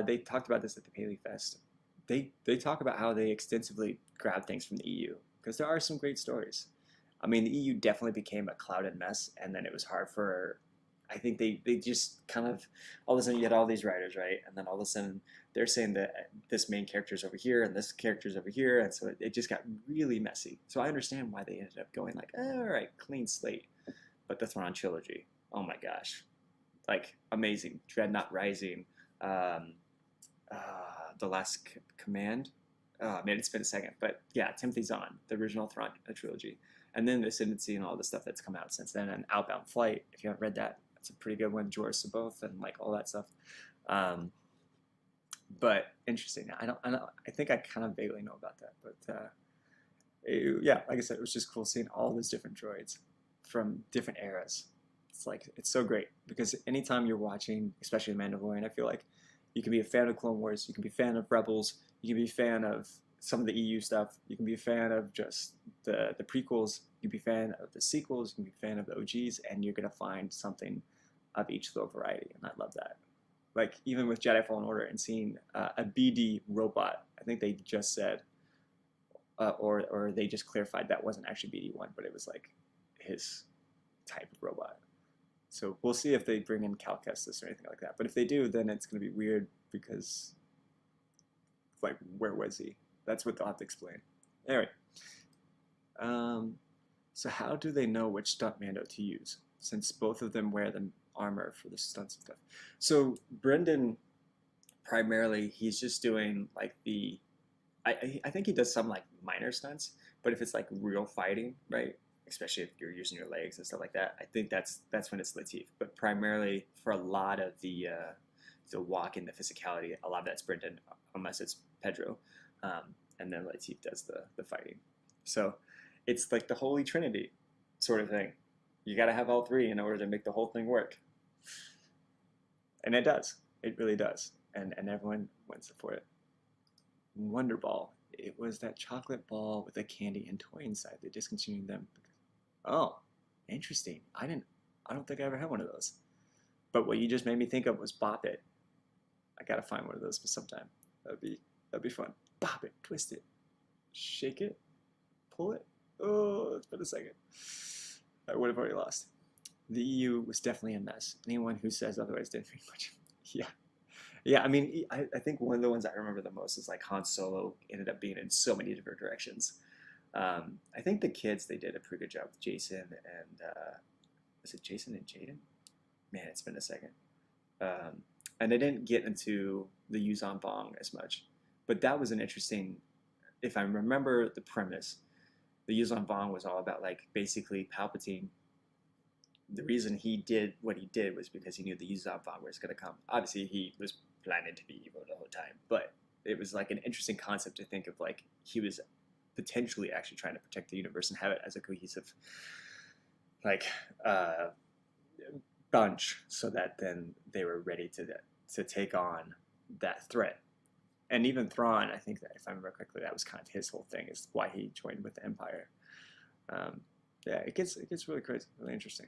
they talked about this at the Paley Fest. They talk about how they extensively grab things from the EU, because there are some great stories. I mean, the EU definitely became a clouded mess, and then it was hard for, I think they just kind of, all of a sudden you had all these writers, right? And then all of a sudden they're saying that this main character's over here and this character's over here, and so it just got really messy. So I understand why they ended up going like, all right, clean slate. But the Thrawn trilogy, oh my gosh, like amazing. Dreadnought Rising, The Last Command. Oh man, it's been a second, but yeah, Timothy Zahn, the original Thrawn trilogy, and then the Ascendancy and all the stuff that's come out since then, and Outbound Flight. If you haven't read that, it's a pretty good one. Jorah Saboth and like all that stuff. But interesting. I think I kind of vaguely know about that, but yeah, like I said, it was just cool seeing all those different droids from different eras. It's so great because anytime you're watching, especially Mandalorian, I feel like you can be a fan of Clone Wars, you can be a fan of Rebels, you can be a fan of some of the EU stuff, you can be a fan of just the prequels, you can be a fan of the sequels, you can be a fan of the OGs, and you're going to find something of each little variety, and I love that. Like, even with Jedi Fallen Order and seeing a BD robot, I think they just said, or they just clarified that wasn't actually BD-1, but it was like his type of robot. So we'll see if they bring in Cal Kestis or anything like that. But if they do, then it's going to be weird because, like, where was he? That's what they'll have to explain. Anyway, so how do they know which stunt Mando to use, since both of them wear the armor for the stunts and stuff? So Brendan, primarily, he's just doing like I think he does some like minor stunts, but if it's like real fighting, right? Especially if you're using your legs and stuff like that, I think that's when it's Latif. But primarily for a lot of the walk and the physicality, a lot of that's Brendan, unless it's Pedro, and then Latif does the fighting. So it's like the Holy Trinity sort of thing. You got to have all three in order to make the whole thing work, and it does. It really does, and everyone wins for it. Wonder Ball. It was that chocolate ball with a candy and toy inside. They discontinued them. Oh, interesting. I don't think I ever had one of those. But what you just made me think of was Bop It. I gotta find one of those for sometime. That'd be fun. Bop it, twist it, shake it, pull it. Oh, it's been a second. I would have already lost. The EU was definitely a mess. Anyone who says otherwise didn't read much. Yeah. Yeah, I mean, I think one of the ones I remember the most is like Han Solo ended up being in so many different directions. I think the kids, they did a pretty good job with Jason and, was it Jason and Jaden? Man, it's been a second. And they didn't get into the Yuzan Bong as much. But that was an interesting, if I remember the premise, the Yuzan Bong was all about like basically Palpatine. The reason he did what he did was because he knew the Yuzan Bong was going to come. Obviously, he was planning to be evil the whole time, but it was like an interesting concept to think of, like he was potentially actually trying to protect the universe and have it as a cohesive, like, bunch, so that then they were ready to take on that threat. And even Thrawn, I think that if I remember correctly, that was kind of his whole thing, is why he joined with the Empire. Yeah, it gets really crazy, really interesting.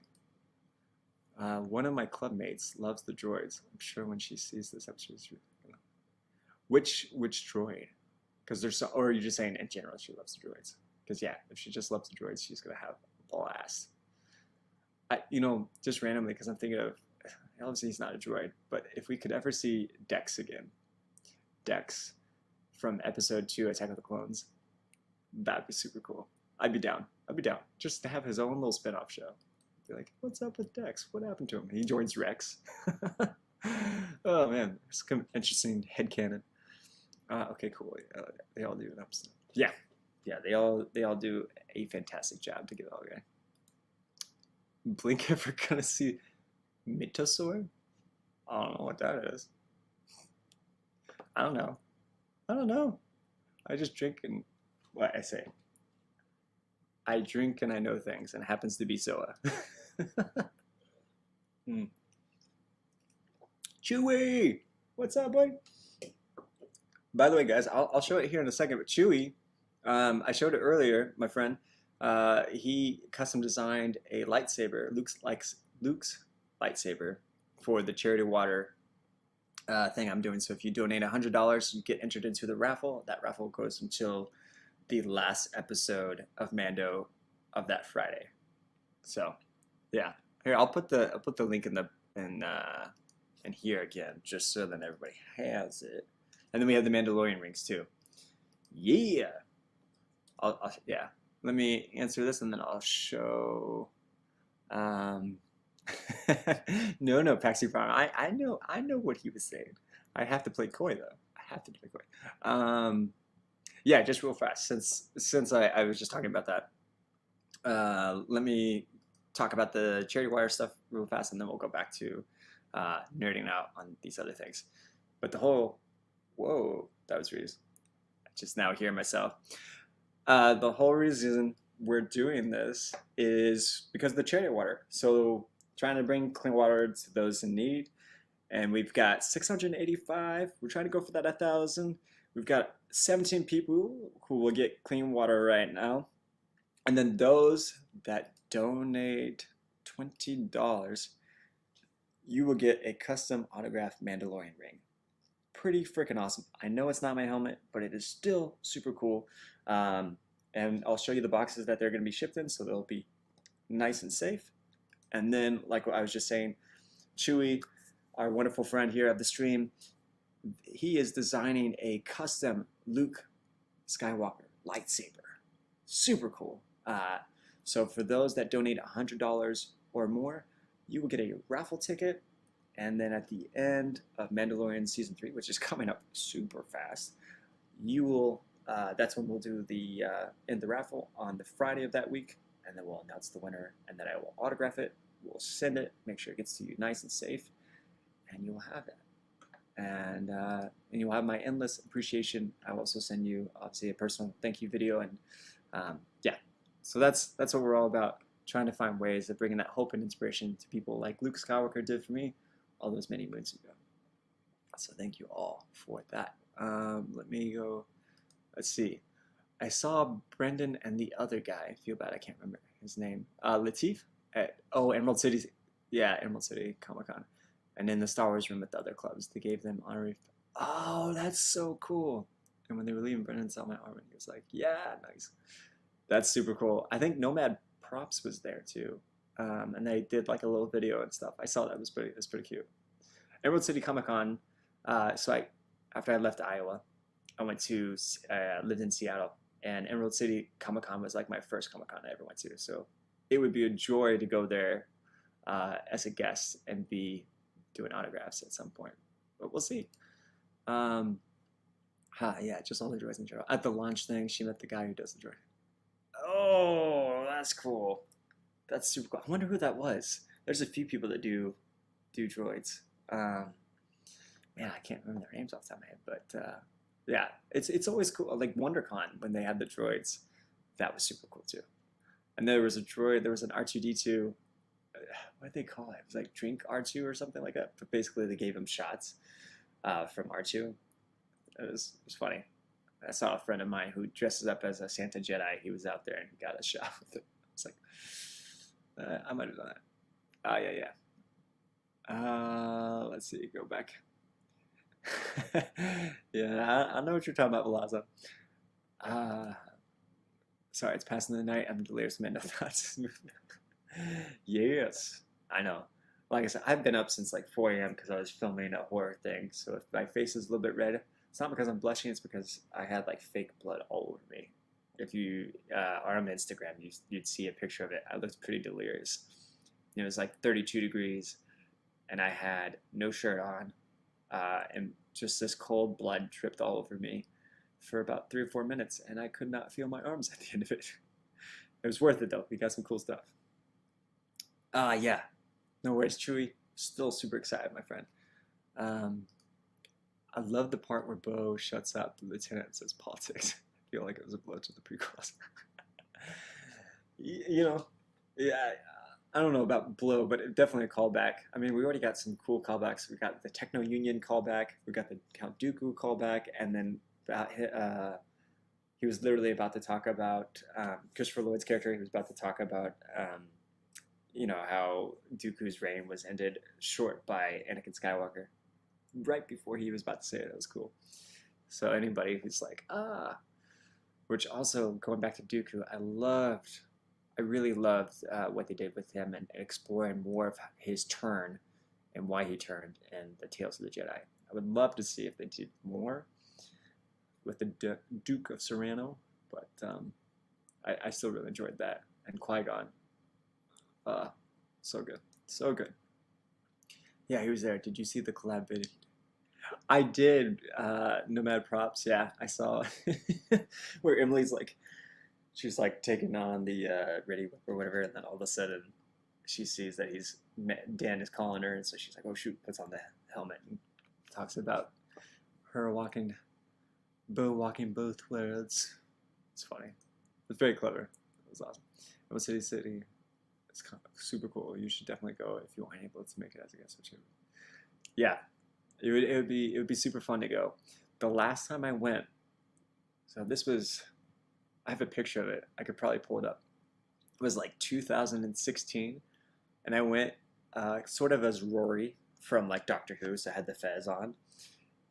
One of my club mates loves the droids. I'm sure when she sees this episode, which droid? Because there's so, or are you just saying in general she loves the droids? Because yeah, if she just loves the droids, she's gonna have a blast. Just randomly, because I'm thinking of, obviously he's not a droid, but if we could ever see Dex again, Dex from Episode 2, Attack of the Clones, that'd be super cool. I'd be down. Just to have his own little spin-off show. Be like, what's up with Dex? What happened to him? He joins Rex. Oh man, it's interesting headcanon. Okay, cool. They all do an episode. Yeah, they all do a fantastic job to get all guy. Blink ever gonna see Mythosaur? I don't know what that is. I don't know. I just drink and what I say. I drink and I know things, and it happens to be Soa. Chewie! What's up, boy? By the way, guys, I'll show it here in a second, but Chewie, I showed it earlier, my friend. He custom designed a lightsaber, Luke's lightsaber, for the Charity Water thing I'm doing. So if you donate $100, you get entered into the raffle. That raffle goes until the last episode of Mando of that Friday. So yeah, here I'll put the link in here again, just so that everybody has it. And then we have the Mandalorian rings too. Yeah. Yeah. Let me answer this and then I'll show. No, Paxi Farm. I know what he was saying. I have to play coy though. Yeah, just real fast, since I was just talking about that. Let me talk about the Charity Wire stuff real fast, and then we'll go back to nerding out on these other things. But the whole, whoa, that was Reese. I just now hear myself. The whole reason we're doing this is because of the Charity Water. So trying to bring clean water to those in need. And we've got 685. We're trying to go for that 1,000. We've got 17 people who will get clean water right now. And then those that donate $20, you will get a custom autographed Mandalorian ring. Pretty freaking awesome. I know it's not my helmet, but it is still super cool. And I'll show you the boxes that they're going to be shipped in, so they'll be nice and safe. And then, like what I was just saying, Chewy, our wonderful friend here at the stream, he is designing a custom Luke Skywalker lightsaber. Super cool. So for those that donate $100 or more, you will get a raffle ticket. And then at the end of Mandalorian Season 3, which is coming up super fast, you will, that's when we'll do the end the raffle on the Friday of that week. And then we'll announce the winner. And then I will autograph it. We'll send it, make sure it gets to you nice and safe. And you'll have that. And you'll have my endless appreciation. I will also send you, obviously, a personal thank you video. And yeah, so that's what we're all about, trying to find ways of bringing that hope and inspiration to people like Luke Skywalker did for me all those many moons ago. So thank you all for that. Let me go, let's see. I saw Brendan and the other guy, I feel bad, I can't remember his name, Latif at, Emerald City, yeah, Emerald City Comic-Con. And in the Star Wars room with the other clubs, they gave them honorary, oh, that's so cool. And when they were leaving, Brendan saw my arm and he was like, yeah, nice. That's super cool. I think Nomad Props was there too. And they did like a little video and stuff. I saw that, it was pretty cute. Emerald City Comic-Con, so after I left Iowa, I went to, lived in Seattle, and Emerald City Comic-Con was like my first Comic-Con I ever went to. So it would be a joy to go there as a guest and be doing autographs at some point. But we'll see. Yeah, just all the joys in general. At the launch thing, she met the guy who does the droid. Oh, that's cool. That's super cool. I wonder who that was. There's a few people that do droids. Man, I can't remember their names off the top of my head, but yeah, it's always cool. Like WonderCon, when they had the droids, that was super cool too. And there was a droid, there was an R2-D2, what did they call it? It was like Drink R2 or something like that. But basically they gave him shots from R2. It was funny. I saw a friend of mine who dresses up as a Santa Jedi. He was out there and got a shot with it. It's like, I might have done that. Yeah. Let's see, go back. Yeah, I know what you're talking about, Velazza. Sorry, it's passing the night. I'm delirious Mando thoughts. Yes, I know. Like I said, I've been up since like 4 a.m. because I was filming a horror thing. So if my face is a little bit red, it's not because I'm blushing. It's because I had like fake blood all over me. If you are on Instagram, you'd see a picture of it. I looked pretty delirious. It was like 32 degrees, and I had no shirt on, and just this cold blood dripped all over me for about 3 or 4 minutes, and I could not feel my arms at the end of it. It was worth it though. We got some cool stuff. Yeah. No worries, Chewy. Still super excited, my friend. I love the part where Bo shuts out the lieutenant and says politics. I feel like it was a blow to the prequels. You know, yeah, I don't know about blow, but definitely a callback. I mean, we already got some cool callbacks. We got the Techno Union callback. We got the Count Dooku callback, and then he was literally about to talk about Christopher Lloyd's character. He was about to talk about you know, how Dooku's reign was ended short by Anakin Skywalker. Right before he was about to say it. That was cool. So anybody who's like, which also, going back to Dooku, I really loved what they did with him and exploring more of his turn and why he turned in the Tales of the Jedi. I would love to see if they did more with the Duke of Serrano, but I still really enjoyed that. And Qui-Gon. So good. So good. Yeah, he was there. Did you see the collab video? I did. Nomad Props. Yeah, I saw where Emily's like, she's like taking on the Ready Whip or whatever, and then all of a sudden she sees that Dan is calling her, and so she's like, oh shoot, puts on the helmet and talks about her walking both worlds. It's funny. It's very clever. It was awesome. Emerald City. It's kind of super cool. You should definitely go if you aren't able to make it as a guest. Yeah, it would be super fun to go. The last time I went, so this was, I have a picture of it. I could probably pull it up. It was like 2016, and I went sort of as Rory from like Doctor Who, so I had the fez on,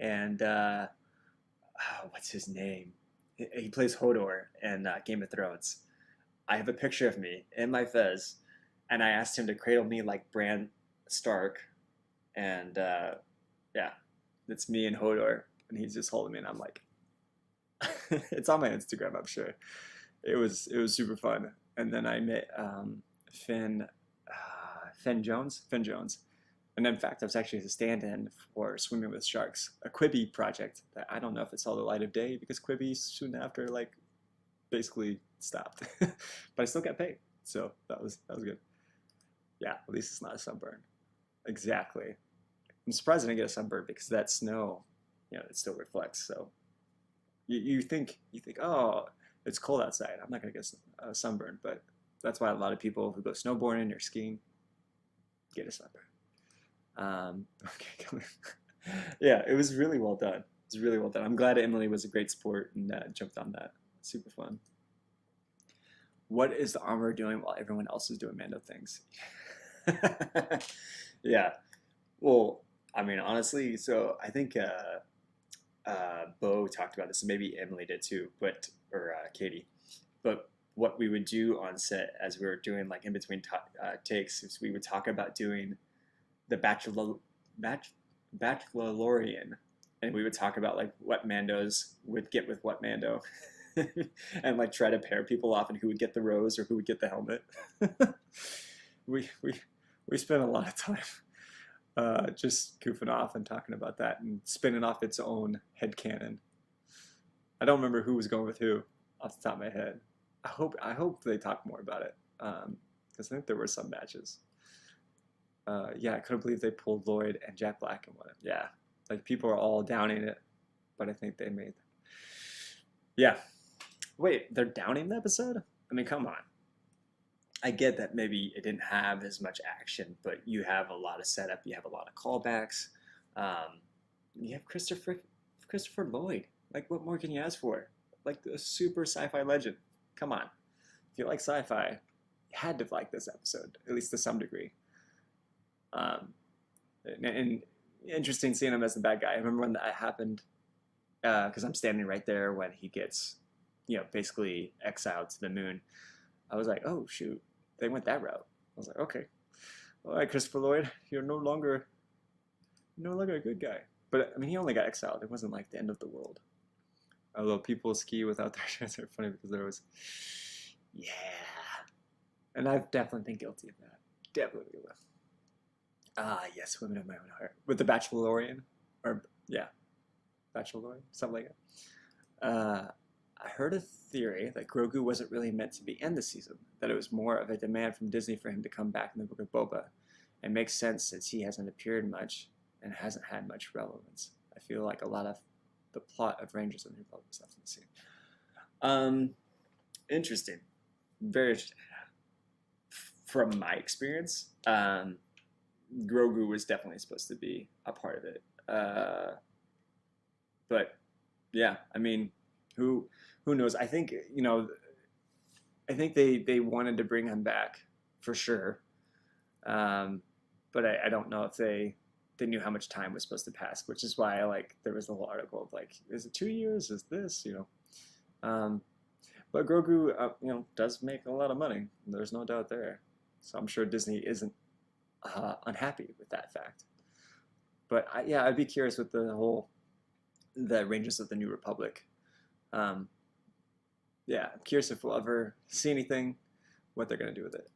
and what's his name? He plays Hodor in Game of Thrones. I have a picture of me in my fez, and I asked him to cradle me like Bran Stark, and yeah, it's me and Hodor, and he's just holding me, and I'm like, it's on my Instagram, I'm sure. It was super fun, and then I met Finn Jones, and in fact, I was actually a stand-in for Swimming with Sharks, a Quibi project that I don't know if it saw the light of day because Quibi soon after like basically stopped, but I still got paid, so that was good. Yeah, at least it's not a sunburn. Exactly. I'm surprised I didn't get a sunburn because that snow, it still reflects. So you think, oh, it's cold outside. I'm not gonna get a sunburn, but that's why a lot of people who go snowboarding or skiing get a sunburn. Okay, yeah, it was really well done. It was really well done. I'm glad Emily was a great sport and jumped on that. Super fun. What is the armor doing while everyone else is doing Mando things? Yeah. Well, I mean, honestly, so I think Bo talked about this, and maybe Emily did too, or Katie. But what we would do on set as we were doing like in between takes is we would talk about doing the Bachelorian, and we would talk about like what Mandos would get with what Mando, and like try to pair people off and who would get the rose or who would get the helmet. we we we spent a lot of time just goofing off and talking about that and spinning off its own headcanon. I don't remember who was going with who off the top of my head. I hope they talk more about it because I think there were some matches. Yeah, I couldn't believe they pulled Lloyd and Jack Black and won it. Yeah, like people are all downing it, but I think they made. Yeah, wait, they're downing the episode? I mean, come on. I get that maybe it didn't have as much action, but you have a lot of setup. You have a lot of callbacks. You have Christopher Lloyd. Like, what more can you ask for? Like a super sci-fi legend. Come on. If you like sci-fi, you had to like this episode, at least to some degree. And interesting seeing him as the bad guy. I remember when that happened, because I'm standing right there when he gets, basically exiled to the moon. I was like, oh shoot, they went that route. I was like, okay, all right, Christopher Lloyd, you're no longer a good guy. But I mean, he only got exiled. It wasn't like the end of the world. Although people ski without their shirts are funny because there was, yeah, and I've definitely been guilty of that. Definitely. Yes, women of my own heart with the Bachelorian, or yeah, Bachelorian, something like that. I heard a theory that Grogu wasn't really meant to be in the season, that it was more of a demand from Disney for him to come back in the Book of Boba. It makes sense since he hasn't appeared much and hasn't had much relevance. I feel like a lot of the plot of Rangers of the Republic stuff in the scene. Interesting. Very interesting. From my experience, Grogu was definitely supposed to be a part of it. But yeah, I mean, who knows? I think they wanted to bring him back for sure, but I don't know if they knew how much time was supposed to pass, which is why there was the whole article of like, is it 2 years? Is this But Grogu does make a lot of money. There's no doubt there. So I'm sure Disney isn't unhappy with that fact. But I'd be curious with the Rangers of the New Republic. I'm curious if we'll ever see anything, what they're gonna do with it.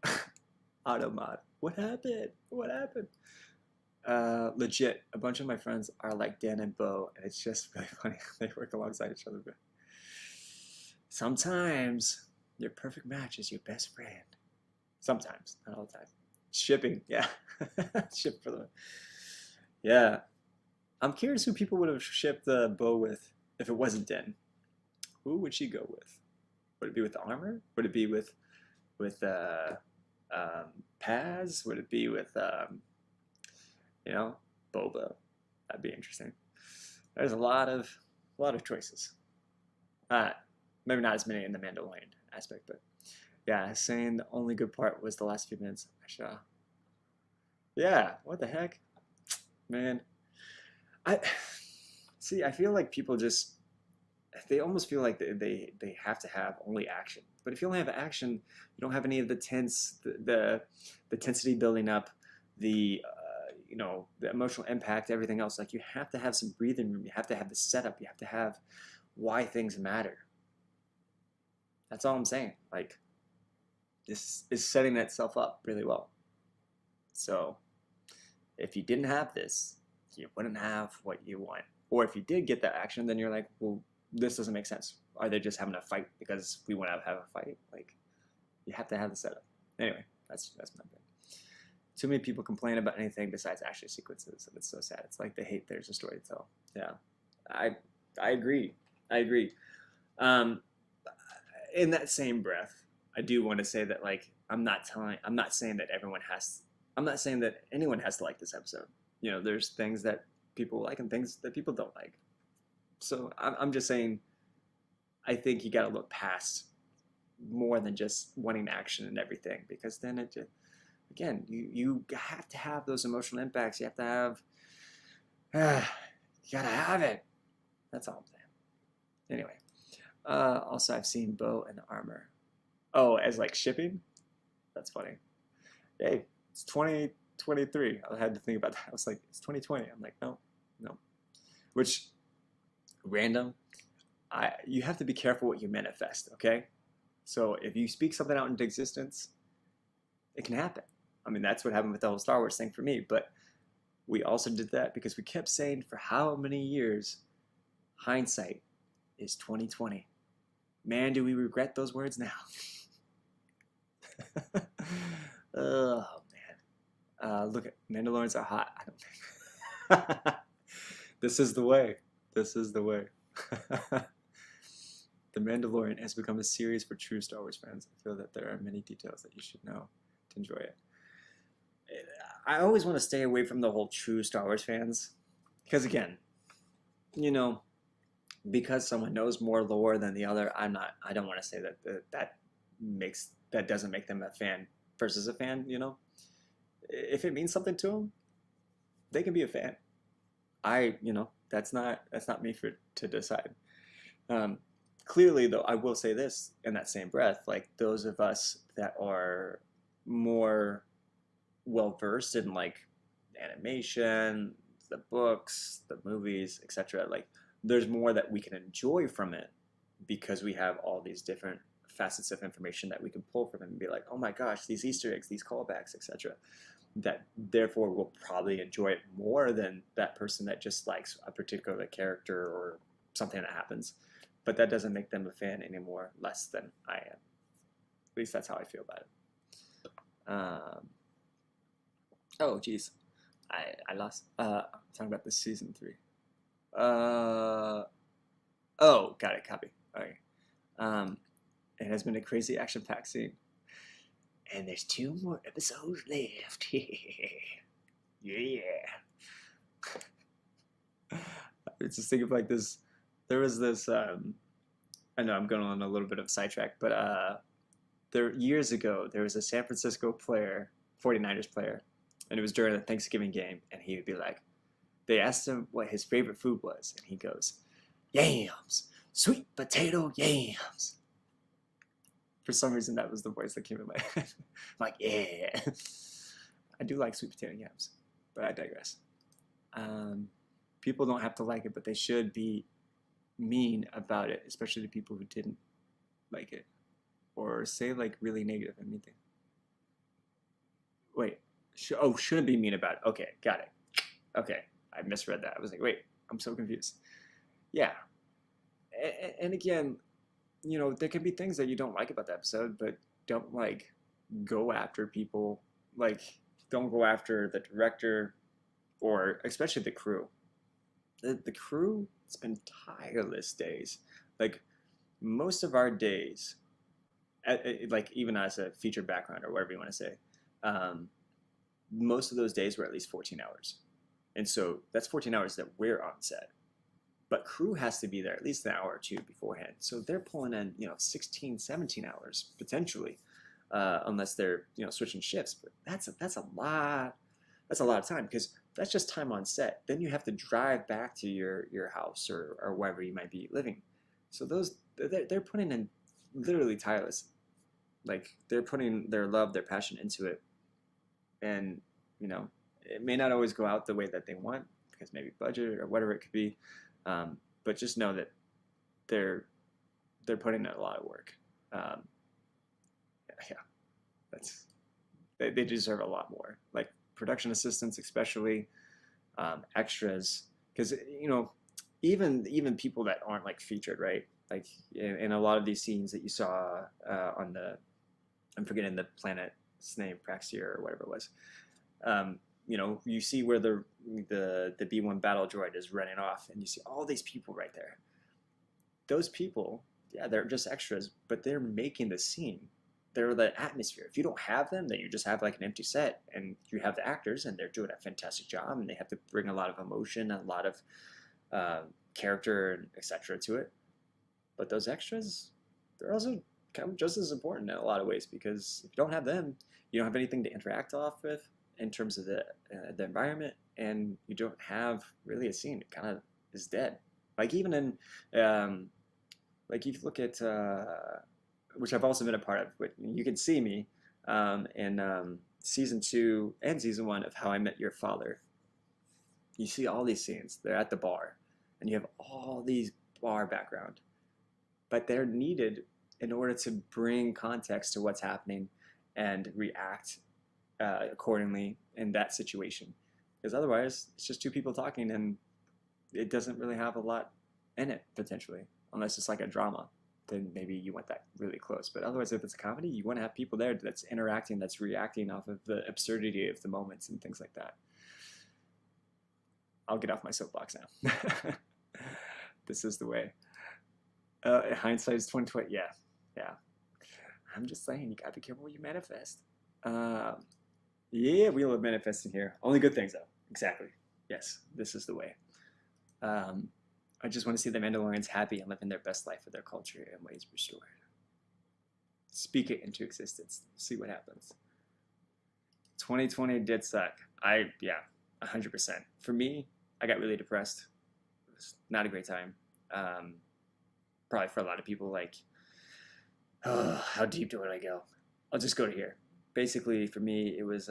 Automod. What happened? What happened? Legit, a bunch of my friends are like Dan and Bo, and it's just really funny. They work alongside each other. But sometimes your perfect match is your best friend. Sometimes, not all the time. Shipping, yeah. Ship for them. Yeah. I'm curious who people would have shipped the Bo with if it wasn't Den. Who would she go with? Would it be with the armor? Would it be with Paz? Would it be with Boba? That'd be interesting. There's a lot of choices. Maybe not as many in the Mandalorian aspect, but yeah, saying the only good part was the last few minutes. Yeah, what the heck, man. I feel like people just they almost feel like they have to have only action. But if you only have action, you don't have any of the the tensity building up, the the emotional impact, everything else. Like you have to have some breathing room. You have to have the setup. You have to have why things matter. That's all I'm saying. Like this is setting itself up really well. So if you didn't have this, you wouldn't have what you want. Or if you did get that action, then you're like, well, this doesn't make sense. Are they just having a fight because we want to have a fight? Like, you have to have the setup. Anyway, that's my thing. Too many people complain about anything besides action sequences, and it's so sad. It's like they hate there's a story to tell. Yeah, I agree. I agree. Um, in that same breath, I do want to say that like I'm not saying that I'm not saying that anyone has to like this episode. You know, there's things that people like and things that people don't like. So I'm just saying, I think you got to look past more than just wanting action and everything, because then it just, again, you have to have those emotional impacts. You have to have, you gotta have it. That's all I'm saying. Anyway, also I've seen bow and armor. Oh, as like shipping? That's funny. Hey, it's 2023. I had to think about that. I was like, it's 2020. I'm like, no. Which, random. You have to be careful what you manifest, okay? So if you speak something out into existence, it can happen. I mean, that's what happened with the whole Star Wars thing for me. But we also did that because we kept saying for how many years, hindsight is 2020. Man, do we regret those words now? Oh man. Look at Mandalorians are hot. I don't think. This is the way. This is the way. The Mandalorian has become a series for true Star Wars fans. I feel that there are many details that you should know to enjoy it. I always want to stay away from the whole true Star Wars fans, because again, you know, because someone knows more lore than the other, I don't want to say that doesn't make them a fan versus a fan. You know, if it means something to them, they can be a fan. That's not me to decide. Clearly, though, I will say this in that same breath, like those of us that are more well versed in like animation, the books, the movies, etc. Like there's more that we can enjoy from it because we have all these different facets of information that we can pull from it and be like, oh my gosh, these Easter eggs, these callbacks, etc. That therefore will probably enjoy it more than that person that just likes a particular character or something that happens. But that doesn't make them a fan any more less than I am. At least that's how I feel about it. Oh, geez. I lost. I'm talking about this season 3. Oh, got it. Copy. Okay. It has been a crazy action-packed scene. And there's 2 more episodes left. Yeah. It's just thinking of like this. There was this. I know I'm going on a little bit of a sidetrack, but years ago there was a San Francisco player, 49ers player, and it was during a Thanksgiving game, and he would be like, they asked him what his favorite food was, and he goes, yams, sweet potato yams. For some reason, that was the voice that came in my head. I'm like, yeah. I do like sweet potato yams, but I digress. People don't have to like it, but they should be mean about it, especially to people who didn't like it. Or say like really negative and mean things. Wait. Shouldn't be mean about it. Okay, got it. Okay, I misread that. I was like, wait, I'm so confused. Yeah. And again, you know, there can be things that you don't like about the episode, but don't like go after people. Like, don't go after the director or especially the crew. The crew, it's been tireless days. Like, most of our days, like even as a feature background or whatever you want to say, most of those days were at least 14 hours. And so that's 14 hours that we're on set. But crew has to be there at least an hour or 2 beforehand. So they're pulling in, 16, 17 hours potentially, unless they're, switching shifts. But that's a lot. That's a lot of time because that's just time on set. Then you have to drive back to your house or wherever you might be living. So they're putting in literally tireless, like they're putting their love, their passion into it, and you know, it may not always go out the way that they want because maybe budget or whatever it could be, but just know that they're they're putting in a lot of work. Um, yeah, that's they deserve a lot more. Like production assistants, especially extras, because you know, even people that aren't like featured, right? Like in a lot of these scenes that you saw on the, I'm forgetting the planet's name, Praxia or whatever it was. You know, you see where the B1 battle droid is running off, and you see all these people right there. Those people, yeah, they're just extras, but they're making the scene. They're the atmosphere. If you don't have them, then you just have like an empty set, and you have the actors, and they're doing a fantastic job, and they have to bring a lot of emotion and a lot of character and etc. to it. But those extras, they're also kind of just as important in a lot of ways because if you don't have them, you don't have anything to interact off with in terms of the environment, and you don't have really a scene. It kind of is dead. Like even in like if you look at which I've also been a part of, but you can see me in season 2 and season 1 of How I Met Your Father. You see all these scenes. They're at the bar, and you have all these bar background, but they're needed in order to bring context to what's happening and react accordingly in that situation. Because otherwise, it's just two people talking, and it doesn't really have a lot in it potentially, unless it's like a drama. Then maybe you want that really close. But otherwise, if it's a comedy, you want to have people there that's interacting, that's reacting off of the absurdity of the moments and things like that. I'll get off my soapbox now. This is the way. Hindsight is 2020. Yeah, yeah. I'm just saying, you gotta be careful what you manifest. Yeah, we love manifesting here. Only good things, though. Exactly. Yes, this is the way. I just want to see the Mandalorians happy and living their best life with their culture and ways restored. Speak it into existence. See what happens. 2020 did suck. Yeah, 100%. For me, I got really depressed. It was not a great time. Probably for a lot of people, like, oh, how deep do I go? I'll just go to here. Basically, for me, it was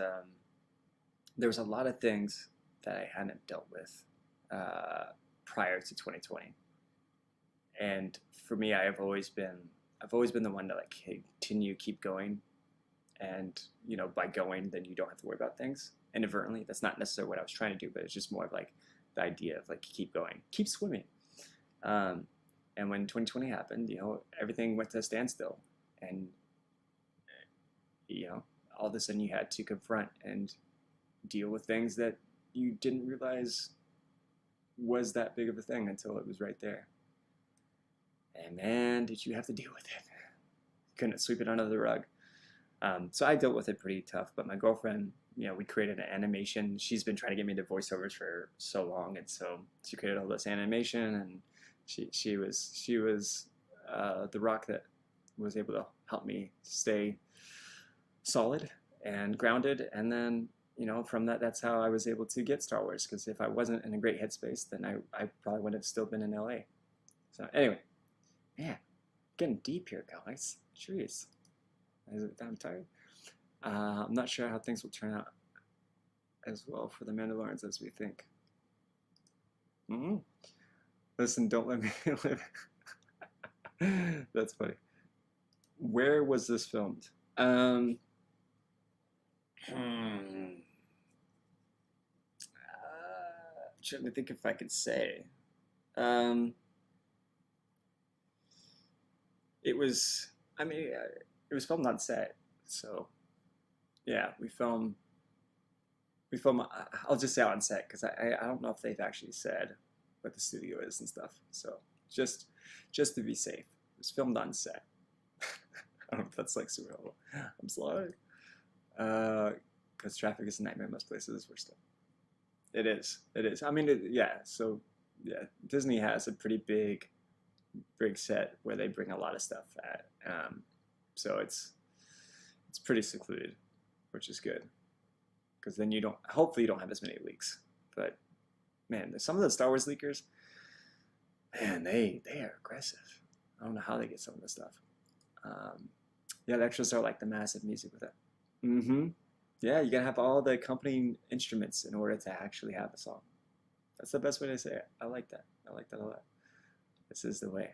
there was a lot of things that I hadn't dealt with prior to 2020, and for me, I've always been the one to like keep going, and you know, by going, then you don't have to worry about things inadvertently. That's not necessarily what I was trying to do, but it's just more of like the idea of like keep going, keep swimming. And when 2020 happened, you know, everything went to a standstill, and you know, all of a sudden you had to confront and deal with things that you didn't realize was that big of a thing until it was right there. And man, did you have to deal with it. Couldn't sweep it under the rug. So I dealt with it pretty tough, but my girlfriend, you know, we created an animation. She's been trying to get me to voiceovers for so long, and so she created all this animation, and she was the rock that was able to help me stay solid and grounded. And then, you know, from that's how I was able to get Star Wars, because if I wasn't in a great headspace, then I probably would have still been in LA. So anyway, yeah, getting deep here, guys. Jeez, I'm tired. I'm not sure how things will turn out as well for the Mandalorians as we think. Listen, don't let me live. That's funny. Where was this filmed? Trying to think if I could say. It was, I mean, it was filmed on set, so yeah, we film. I'll just say on set because I don't know if they've actually said what the studio is and stuff. So just to be safe, it was filmed on set. I don't know if that's like super helpful. I'm sorry. Because traffic is a nightmare in most places. We're still. It is. It is. I mean, yeah. So yeah, Disney has a pretty big set where they bring a lot of stuff at. So it's pretty secluded, which is good. Because then you don't. Hopefully, you don't have as many leaks. But man, some of the Star Wars leakers, man, they are aggressive. I don't know how they get some of this stuff. Yeah, the extras are like the massive music with it. Mm-hmm. Yeah, you gotta have all the accompanying instruments in order to actually have a song. That's the best way to say it. I like that. I like that a lot. This is the way.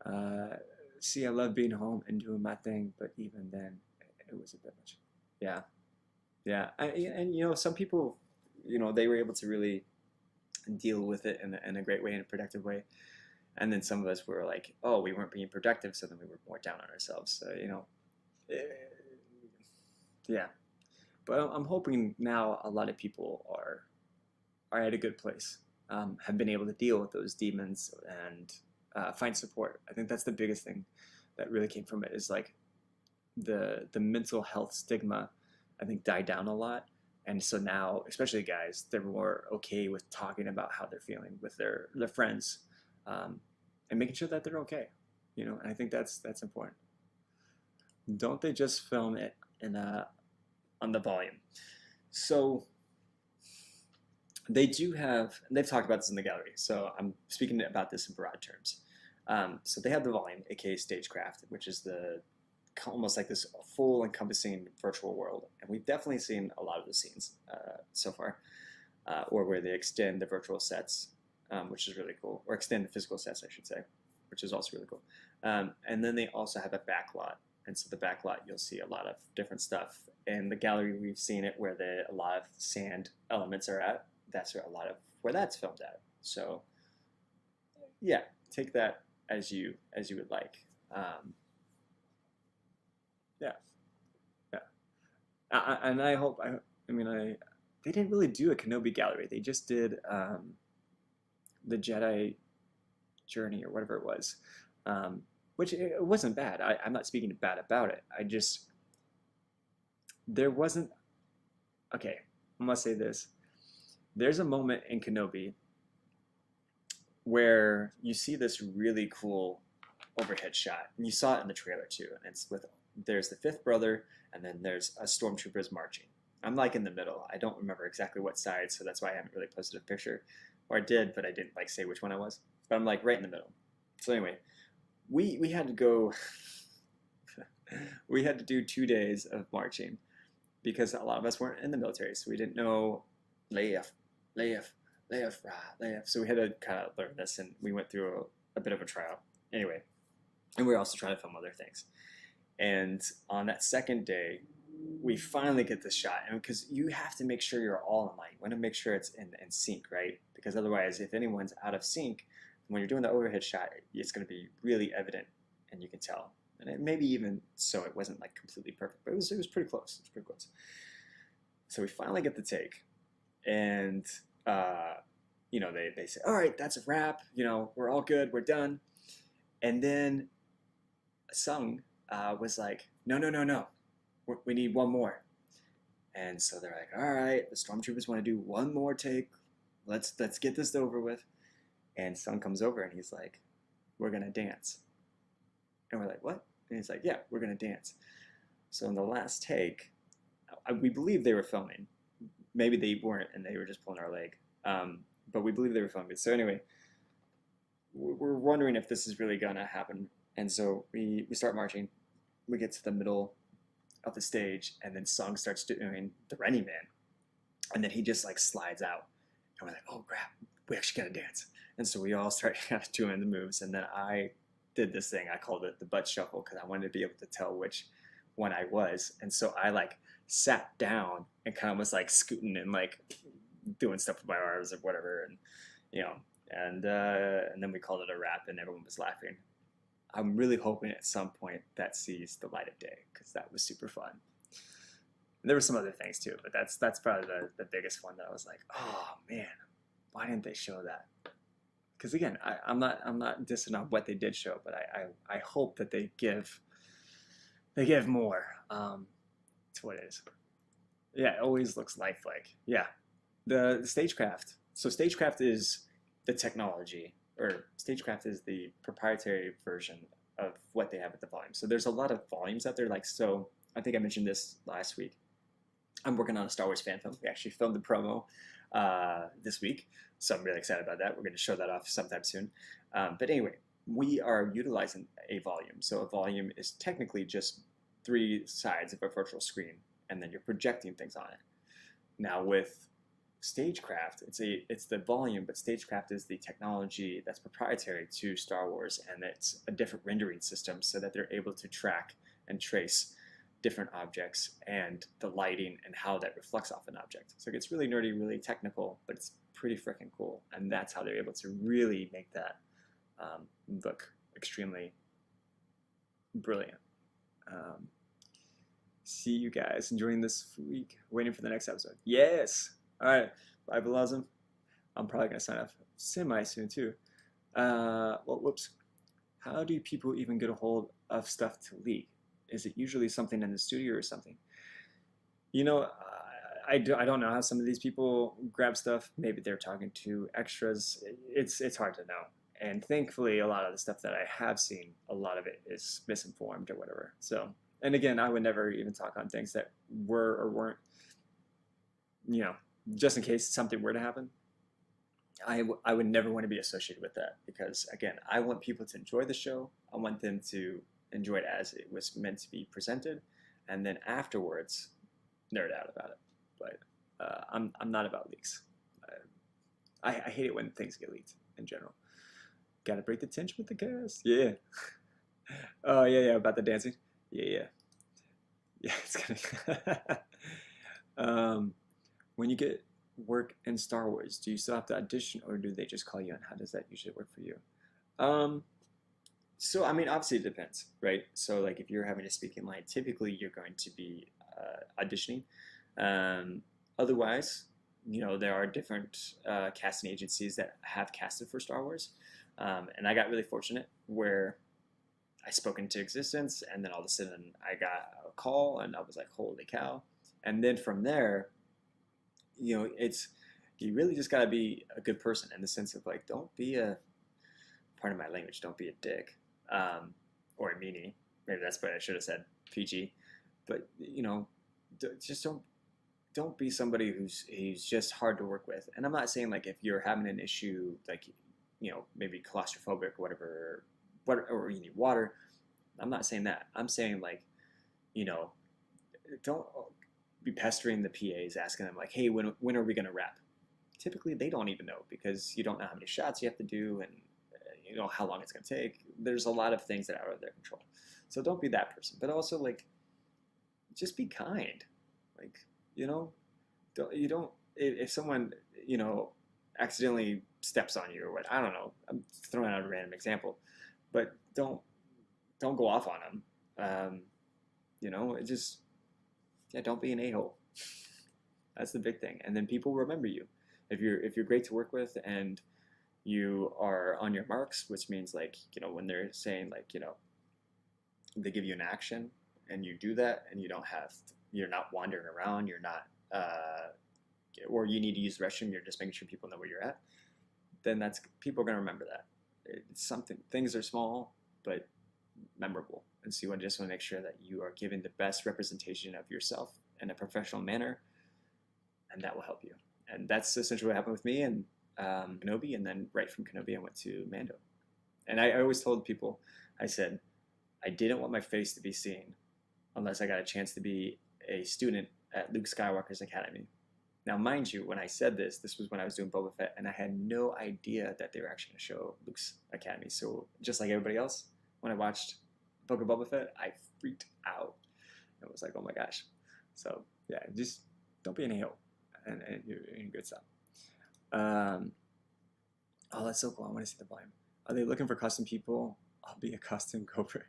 Uh, See, I love being home and doing my thing, but even then, it was a bit much. Yeah, yeah. And some people, they were able to really deal with it in a great way, in a productive way. And then some of us were like, oh, we weren't being productive, so then we were more down on ourselves. So, eh, yeah. But I'm hoping now a lot of people are at a good place, have been able to deal with those demons and find support. I think that's the biggest thing that really came from it is like the mental health stigma. I think died down a lot, and so now, especially guys, they're more okay with talking about how they're feeling with their friends, um, and making sure that they're okay. And I think that's important. Don't they just film it in on the volume? So they do have, and they've talked about this in the gallery, so I'm speaking about this in broad terms. So they have the volume, aka stagecraft, which is the almost like this full encompassing virtual world, and we've definitely seen a lot of the scenes so far, or where they extend the virtual sets, which is really cool, or extend the physical sets, I should say, which is also really cool. And then they also have a backlot, and so the backlot you'll see a lot of different stuff. In the gallery, we've seen it where a lot of sand elements are at. That's where a lot of where that's filmed at. So yeah, take that as you would like. Yeah, yeah. And I hope I mean they didn't really do a Kenobi gallery. They just did the Jedi Journey or whatever it was, which it wasn't bad. I'm not speaking bad about it. I just there wasn't okay. I must say this. There's a moment in Kenobi where you see this really cool overhead shot, and you saw it in the trailer too. And it's with there's the fifth brother, and then there's a stormtroopers marching. I'm like in the middle. I don't remember exactly what side, so that's why I haven't really posted a picture, or I did, but I didn't like say which one I was. But I'm like right in the middle. So anyway, we had to go. We had to do 2 days of marching because a lot of us weren't in the military, so we didn't know layef, layef, layef, rah, layef. So we had to kind of learn this, and we went through a bit of a trial. Anyway, and we were also trying to film other things. And on that second day, we finally get this shot, and because you have to make sure you're all in line. You want to make sure it's in sync, right? Because otherwise, if anyone's out of sync, when you're doing the overhead shot, it's going to be really evident, and you can tell. And it maybe even so, it wasn't like completely perfect, but it was pretty close. It was pretty close. So we finally get the take, and they say, all right, that's a wrap. We're all good. We're done. And then Sung was like, no, no, no, no. We need one more. And so they're like, all right, the stormtroopers want to do one more take. Let's get this over with. And Sung comes over and he's like, we're going to dance. And we're like, what? And he's like, yeah, we're going to dance. So in the last take, we believe they were filming. Maybe they weren't and they were just pulling our leg. But we believe they were filming. So anyway, we're wondering if this is really going to happen. And so we start marching. We get to the middle of the stage, and then Sung starts doing the Rennie Man. And then he just like slides out. And we're like, oh crap, we actually got to dance. And so we all start kind of doing the moves. And then I did this thing. I called it the butt shuffle because I wanted to be able to tell which one I was. And so I like sat down and kind of was like scooting and like doing stuff with my arms or whatever. And then we called it a wrap and everyone was laughing. I'm really hoping at some point that sees the light of day because that was super fun. And there were some other things too, but that's probably the biggest one that I was like, oh man, why didn't they show that? Because again, I'm not dissing on what they did show, but I hope that they give more to what it is. Yeah, it always looks lifelike. Yeah, the stagecraft. So stagecraft is the technology, or stagecraft is the proprietary version of what they have at the volume. So there's a lot of volumes out there. Like, so I think I mentioned this last week. I'm working on a Star Wars fan film. We actually filmed the promo this week, so I'm really excited about that. We're going to show that off sometime soon. But anyway, we are utilizing a volume. So a volume is technically just three sides of a virtual screen, and then you're projecting things on it. Now with stagecraft, it's the volume, but stagecraft is the technology that's proprietary to Star Wars, and it's a different rendering system so that they're able to track and trace different objects and the lighting and how that reflects off an object. So it gets really nerdy, really technical, but it's pretty freaking cool. And that's how they're able to really make that look extremely brilliant. See you guys enjoying this week. Waiting for the next episode. Yes. All right. Bye, Belazim. I'm probably gonna sign off semi soon too. Well, whoops. How do people even get a hold of stuff to leak? Is it usually something in the studio or something? You know, I don't know how some of these people grab stuff. Maybe they're talking to extras. It's hard to know. And thankfully, a lot of the stuff that I have seen, a lot of it is misinformed or whatever. So, and again, I would never even talk on things that were or weren't, you know, just in case something were to happen. I would never want to be associated with that because, again, I want people to enjoy the show. I want them to enjoy it as it was meant to be presented, and then afterwards, nerd out about it. But I'm not about leaks. I hate it when things get leaked in general. Gotta break the tension with the cast. Yeah. Oh yeah, about the dancing. Yeah. It's gonna. When you get work in Star Wars, do you still have to audition, or do they just call you? And how does that usually work for you? So I mean, obviously it depends, right? So like if you're having a speaking line, typically you're going to be auditioning. Otherwise, you know, there are different casting agencies that have casted for Star Wars. And I got really fortunate where I spoke into existence, and then all of a sudden I got a call, and I was like, holy cow. And then from there, you know, you really just got to be a good person in the sense of like, don't be part of my language, don't be a dick or a meanie. Maybe that's what I should have said, PG. But, you know, just don't be somebody who's just hard to work with. And I'm not saying like if you're having an issue, like, you know, maybe claustrophobic or whatever, or you need water. I'm not saying that. I'm saying like, you know, don't be pestering the PAs, asking them like, hey, when are we going to wrap? Typically, they don't even know because you don't know how many shots you have to do and you know how long it's going to take. There's a lot of things that are out of their control. So don't be that person. But also like, just be kind. Like, you know, if someone, you know, accidentally steps on you or what, I don't know. I'm throwing out a random example, but don't go off on them. You know, don't be an a-hole. That's the big thing. And then people remember you. If you're great to work with and you are on your marks, which means like, you know, when they're saying like, you know, they give you an action and you do that and you're not wandering around, you're not, or you need to use the restroom, you're just making sure people know where you're at, then people are going to remember that. It's something, things are small, but memorable. And so you just want to make sure that you are giving the best representation of yourself in a professional manner, and that will help you. And that's essentially what happened with me and Kenobi, and then right from Kenobi I went to Mando. And I always told people, I said, I didn't want my face to be seen unless I got a chance to be a student at Luke Skywalker's Academy. Now, mind you, when I said this was when I was doing Boba Fett, and I had no idea that they were actually going to show Luke's Academy. So just like everybody else, when I watched Book of Boba Fett, I freaked out. It was like, oh my gosh. So yeah, just don't be an a-hole, and you're in good stuff. Oh, that's so cool. I want to see the volume. Are they looking for custom people? I'll be a custom gopher.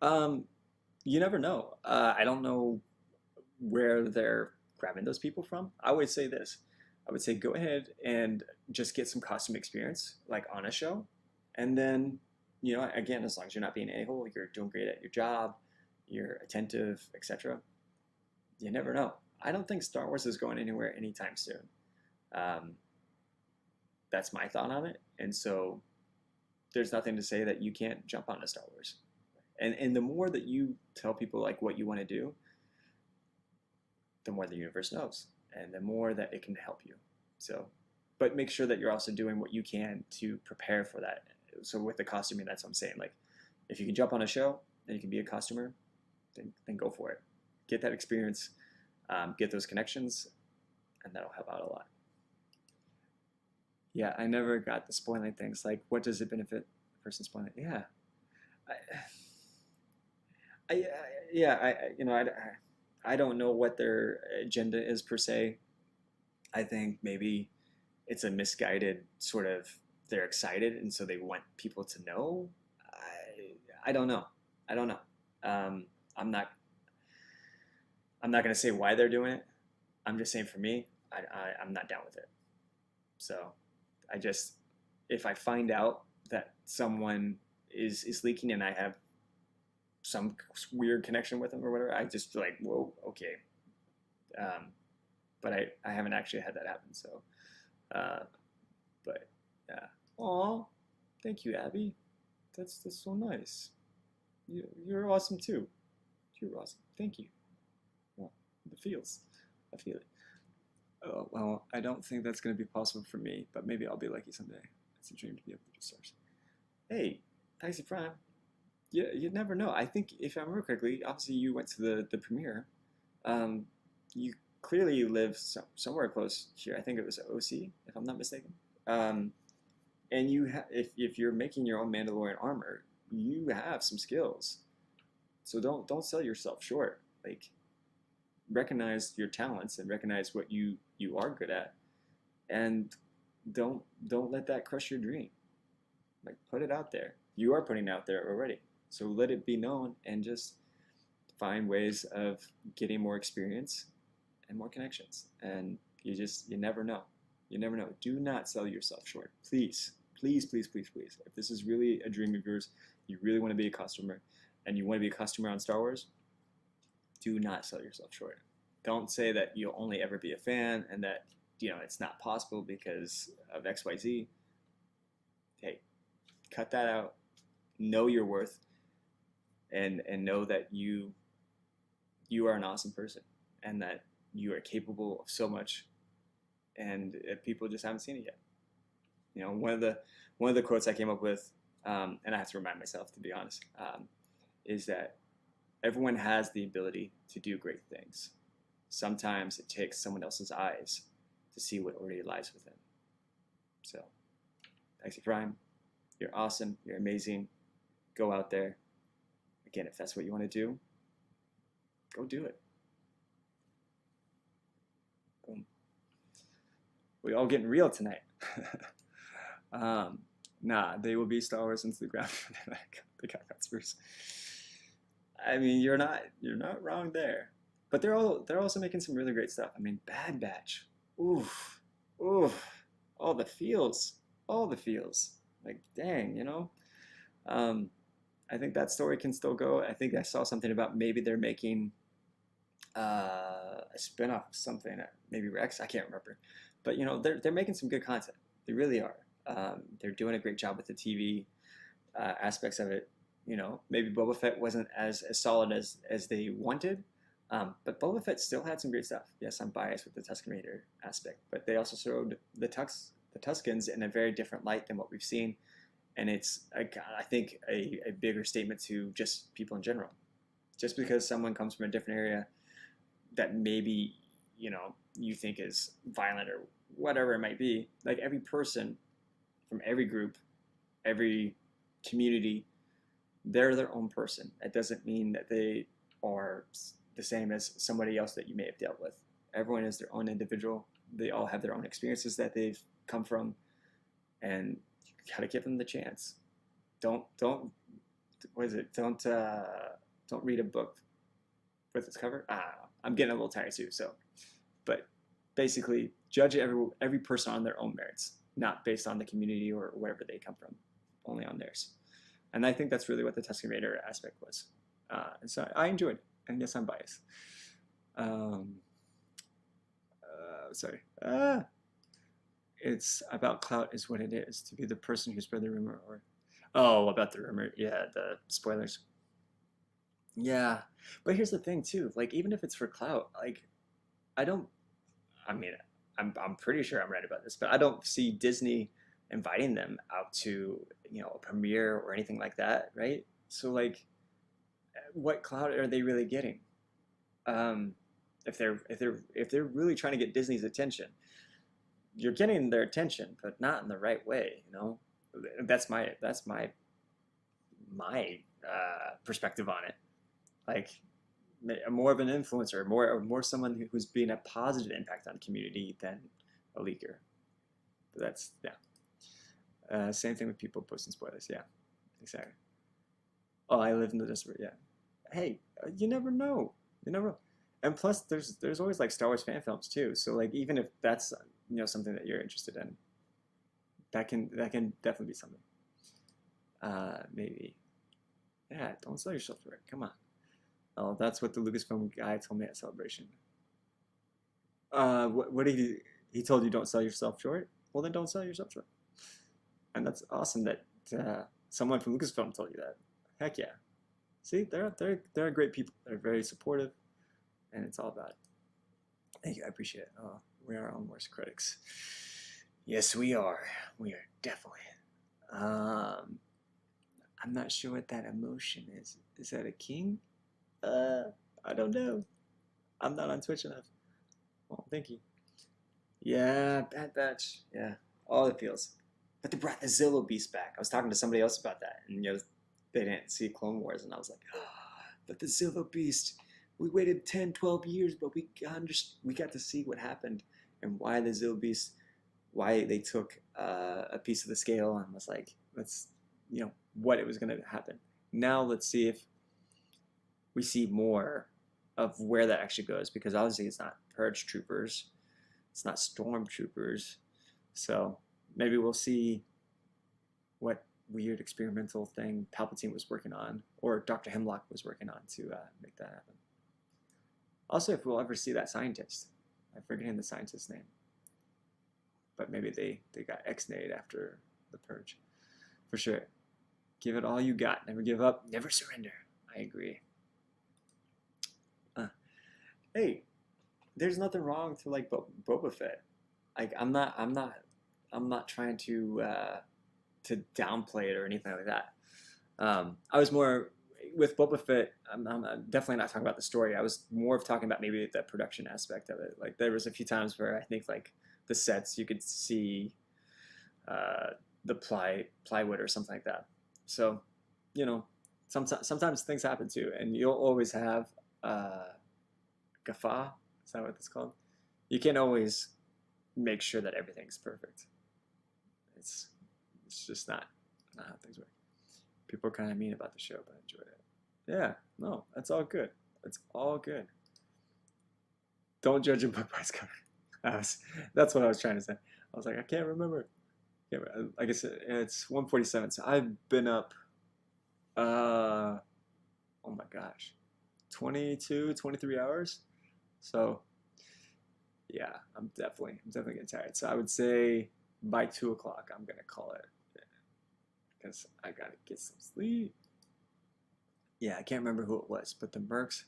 You never know. I don't know where they're grabbing those people from. I would say this. I would say go ahead and just get some costume experience, like on a show. And then, you know, again, as long as you're not being an a-hole, you're doing great at your job, you're attentive, etc. You never know. I don't think Star Wars is going anywhere anytime soon. That's my thought on it. And so there's nothing to say that you can't jump onto Star Wars. And the more that you tell people like what you want to do, the more the universe knows, and the more that it can help you. So, but make sure that you're also doing what you can to prepare for that So with the costuming, that's what I'm saying. Like, if you can jump on a show and you can be a costumer, then go for it. Get that experience, get those connections, and that'll help out a lot. Yeah, I never got the spoiling things. Like, what does it benefit the person spoiling? Yeah, I, I yeah, I don't know what their agenda is per se. I think maybe it's a misguided sort of they're excited and so they want people to know. I don't know. I don't know. Um, I'm not I'm not gonna say why they're doing it. I'm just saying for me, I'm not down with it. So I just if I find out that someone is leaking and I have some weird connection with them or whatever, I just feel like, whoa, okay. Um, but I haven't actually had that happen. So, uh, but yeah. Aw, thank you, Abby. That's so nice. You're awesome too. You're awesome. Thank you. Well, it feels. I feel it. Oh, well, I don't think that's going to be possible for me, but maybe I'll be lucky someday. It's a dream to be able to do stars. Hey, Taxi Prime. Yeah, you never know. I think if I remember correctly, obviously you went to the premiere. Um, you clearly live somewhere close here. I think it was OC, if I'm not mistaken. Um, and if you're making your own Mandalorian armor, you have some skills. So don't sell yourself short. Like recognize your talents and recognize what you are good at, and don't let that crush your dream. Like put it out there. You are putting it out there already. So let it be known and just find ways of getting more experience and more connections. And you never know. You never know. Do not sell yourself short. Please, please, please, please, please. If this is really a dream of yours, you really want to be a customer, and you want to be a customer on Star Wars, do not sell yourself short. Don't say that you'll only ever be a fan and that it's not possible because of XYZ. Hey, cut that out. Know your worth, and know that you are an awesome person and that you are capable of so much, and people just haven't seen it yet. One of the quotes I came up with, and I have to remind myself to be honest, is that everyone has the ability to do great things. Sometimes it takes someone else's eyes to see what already lies within. So, Taxi Prime, you're awesome. You're amazing. Go out there. Again, if that's what you want to do, go do it. Boom. We all getting real tonight. Nah, they will be Star Wars into the ground. They got customers. I mean, you're not wrong there. But they're also making some really great stuff. I mean, Bad Batch. Oof. Oof. All the feels. Like, dang, I think that story can still go. I think I saw something about maybe they're making a spin-off of something, maybe Rex, I can't remember. But they're making some good content. They really are. They're doing a great job with the TV aspects of it. Maybe Boba Fett wasn't as solid as they wanted, but Boba Fett still had some great stuff. Yes, I'm biased with the Tusken Raider aspect, but they also showed the Tuskens in a very different light than what we've seen. And it's, I think, a bigger statement to just people in general. Just because someone comes from a different area that maybe, you think is violent or whatever it might be, like every person from every group, every community, they're their own person. It doesn't mean that they are the same as somebody else that you may have dealt with. Everyone is their own individual. They all have their own experiences that they've come from, and you gotta give them the chance. Don't what is it? Don't read a book with its cover. I'm getting a little tired too. So, but basically, judge every person on their own merits, not based on the community or wherever they come from, only on theirs. And I think that's really what the Tusken Raider aspect was. And so I enjoyed it. And yes, I'm biased. Sorry. It's about clout is what it is. To be the person who spread the rumor or... Oh, about the rumor. Yeah, the spoilers. Yeah. But here's the thing, too. Like, even if it's for clout, like, I mean, I'm pretty sure I'm right about this, but I don't see Disney inviting them out to a premiere or anything like that, right? So like, what clout are they really getting? Um, if they're really trying to get Disney's attention, you're getting their attention, but not in the right way. That's my perspective on it. Like more of an influencer, more someone who's being a positive impact on the community than a leaker. But that's yeah. Same thing with people posting spoilers. Yeah, exactly. Oh, I live in the desert. Yeah. Hey, you never know. You never know. And plus, there's always like Star Wars fan films too. So like even if that's something that you're interested in, that can definitely be something. Maybe. Yeah. Don't sell yourself for it. Come on. Oh, that's what the Lucasfilm guy told me at Celebration. What did he told you don't sell yourself short? Well, then don't sell yourself short. And that's awesome that someone from Lucasfilm told you that. Heck yeah. See, they're great people. They're very supportive, and it's all about it. Thank you. I appreciate it. Oh, we are our own worst critics. Yes, we are. We are definitely. I'm not sure what that emotion is. Is that a king? I don't know. I'm not on Twitch enough. Well, thank you. Yeah, Bad Batch. Yeah, all it feels. But they brought the Zillow Beast back. I was talking to somebody else about that, and they didn't see Clone Wars, and I was like, but the Zillow Beast. We waited 10, 12 years, but we got to see what happened and why the Zillow Beast, why they took a piece of the scale and was like, what it was going to happen. Now let's see if we see more of where that actually goes, because obviously it's not Purge troopers, it's not stormtroopers, so maybe we'll see what weird experimental thing Palpatine was working on, or Dr. Hemlock was working on to make that happen. Also, if we'll ever see that scientist, I'm forgetting the scientist's name, but maybe they got X-nayed after the Purge, for sure. Give it all you got, never give up, never surrender. I agree. Hey, there's nothing wrong to like Boba Fett. Like I'm not trying to downplay it or anything like that. I was more with Boba Fett. I'm definitely not talking about the story. I was more of talking about maybe the production aspect of it. Like there was a few times where I think like the sets you could see the plywood or something like that. So, sometimes things happen too, and you'll always have gaffa. Is that what it's called? You can't always make sure that everything's perfect. It's just not how things work. People are kind of mean about the show, but I enjoyed it. Yeah, no, that's all good. It's all good. Don't judge a book by its cover. That's what I was trying to say. I was like, I can't remember. Yeah, like I said, it's 1:47. So I've been up, oh my gosh, 22, 23 hours. So yeah, I'm definitely getting tired. So I would say by 2 o'clock, I'm gonna call it, because I gotta get some sleep. Yeah, I can't remember who it was, but the Mercs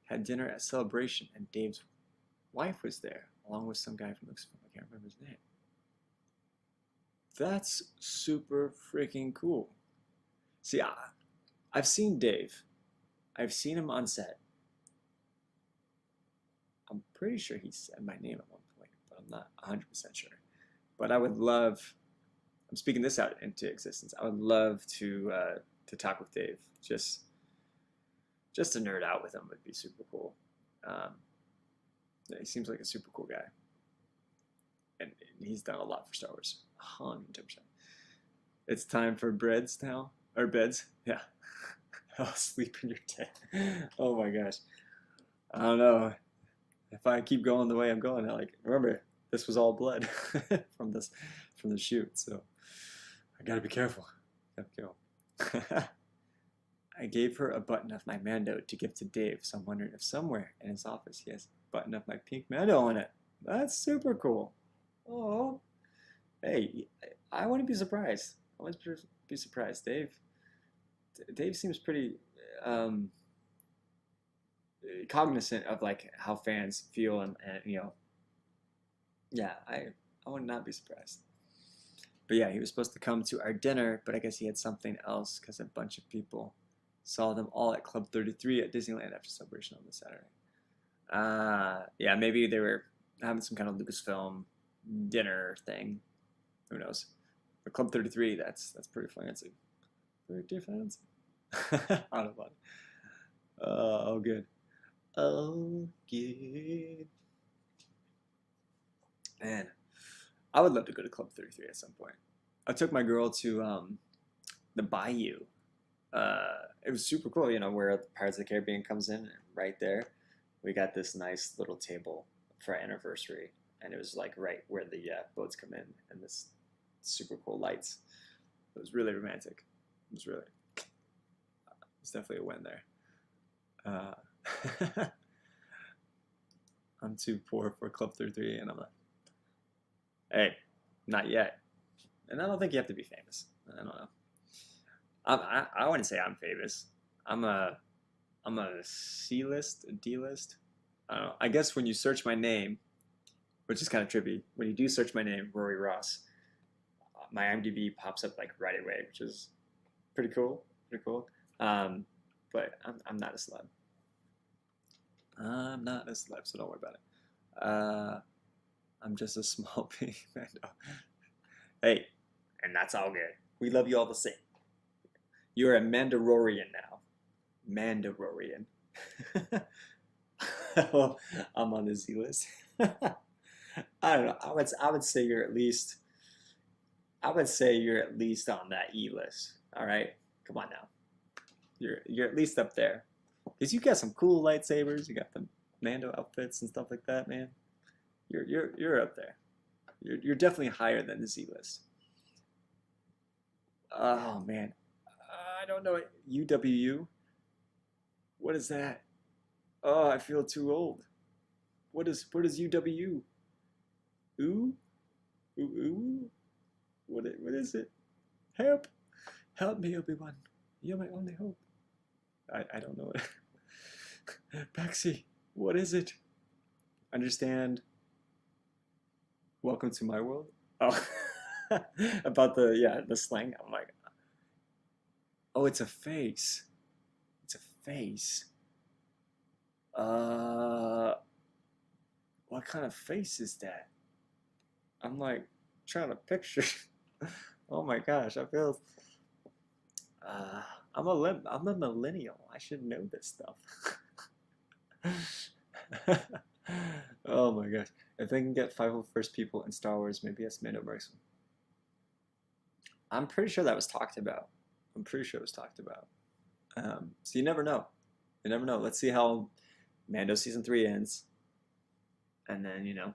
had dinner at Celebration, and Dave's wife was there, along with some guy from Lucasfilm. I can't remember his name. That's super freaking cool. See, I've seen Dave. I've seen him on set. I'm pretty sure he said my name at one point, but I'm not 100% sure. But I would love, I'm speaking this out into existence, I would love to talk with Dave. Just to nerd out with him would be super cool. He seems like a super cool guy. And he's done a lot for Star Wars. 100%. It's time for breads now. Or beds. Yeah. I'll sleep in your tent. Oh my gosh. I don't know. If I keep going the way I'm going, remember, this was all blood from the shoot, so I gotta be careful. I gave her a button of my Mando to give to Dave, so I'm wondering if somewhere in his office he has a button of my pink Mando on it. That's super cool. Oh, hey, I want to be surprised. I want to be surprised. Dave seems pretty cognizant of like how fans feel, and yeah, I would not be surprised. But yeah, he was supposed to come to our dinner, but I guess he had something else because a bunch of people saw them all at Club 33 at Disneyland after Celebration on the Saturday. Yeah, maybe they were having some kind of Lucasfilm dinner thing. Who knows? But Club 33, that's pretty fancy. Pretty fancy. I don't know about it. Oh, good. Oh, good. Man, I would love to go to Club 33 at some point. I took my girl to the Bayou. It was super cool, you know, where Pirates of the Caribbean comes in right there. We got this nice little table for our anniversary, and it was like right where the boats come in, and this super cool lights. It was really romantic. It's definitely a win there. I'm too poor for Club 33, and I'm like, hey, not yet. And I don't think you have to be famous. I don't know. I wouldn't say I'm famous. I'm a C-list, a D-list. I don't know. I guess when you search my name, which is kind of trippy, when you do search my name, Rory Ross, my IMDb pops up like right away, which is pretty cool. But I'm not a celeb. I'm not a celeb, so don't worry about it. I'm just a small pig Mando. Hey, and that's all good. We love you all the same. You're a Mandalorian now. Mandalorian. Well, I'm on the Z list. I don't know. I would say you're at least. I would say you're at least on that E list. All right, come on now. You're at least up there. Cause you got some cool lightsabers. You got the Mando outfits and stuff like that, man. You're up there. You're definitely higher than the Z list. Oh man, I don't know. UWU. What is that? Oh, I feel too old. What is UW? Ooh? Ooh? What is it? Help! Help me, Obi-Wan. You're my only hope. I don't know it. Baxi, what is it? Understand. Welcome to my world. Oh, about the slang. I'm like, oh, it's a face. It's a face. What kind of face is that? I'm like trying to picture. Oh my gosh, I feel. I'm a millennial. I should know this stuff. Oh my gosh. If they can get 501st people in Star Wars, maybe it's Mando Mercs. I'm pretty sure that was talked about. So you never know. Let's see how Mando season 3 ends. And then,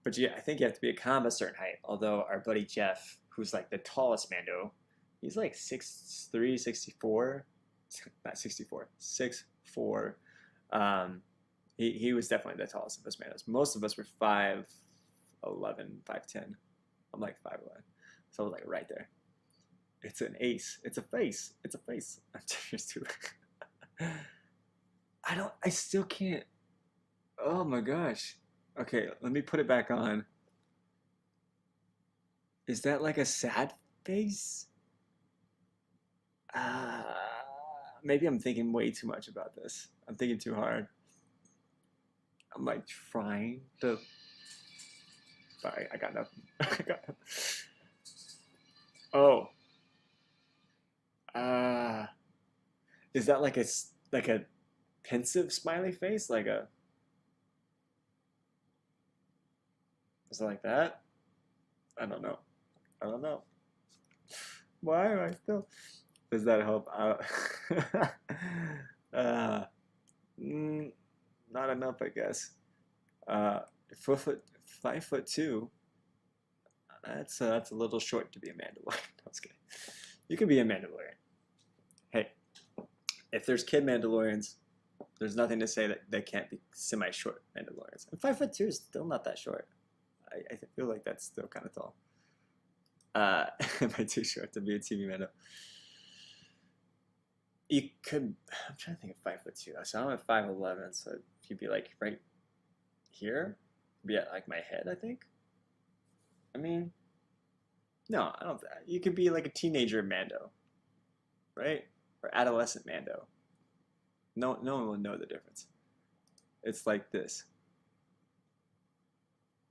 But yeah, I think you have to be a certain height. Although our buddy Jeff, who's like the tallest Mando, he's like 6'3", 64. Not 64, 6'4". He was definitely the tallest of us Mandos. Most of us were 5'11", 5'10". I'm like 5'11". So I was like right there. It's an ace. It's a face. I'm serious too. I still can't. Oh my gosh. Okay, let me put it back on. Is that like a sad face? Maybe I'm thinking way too much about this. I'm thinking too hard. I'm like trying to. Sorry, I got nothing. Oh. Is that like a pensive smiley face? Is it like that? I don't know. Why am I still? Does that help out? uh, Not enough, I guess. 5'2". That's a little short to be a Mandalorian. That's good. You can be a Mandalorian. Hey, if there's kid Mandalorians, there's nothing to say that they can't be semi-short Mandalorians. And 5'2" is still not that short. I feel like that's still kind of tall. Am I too short to be a TV Mando? You could. I'm trying to think of 5'2". So I'm at 5'11", so you'd be like right here, be at like my head, I think. I mean, No, I don't. You could be like a teenager Mando, right? Or adolescent Mando. No one will know the difference. It's like this.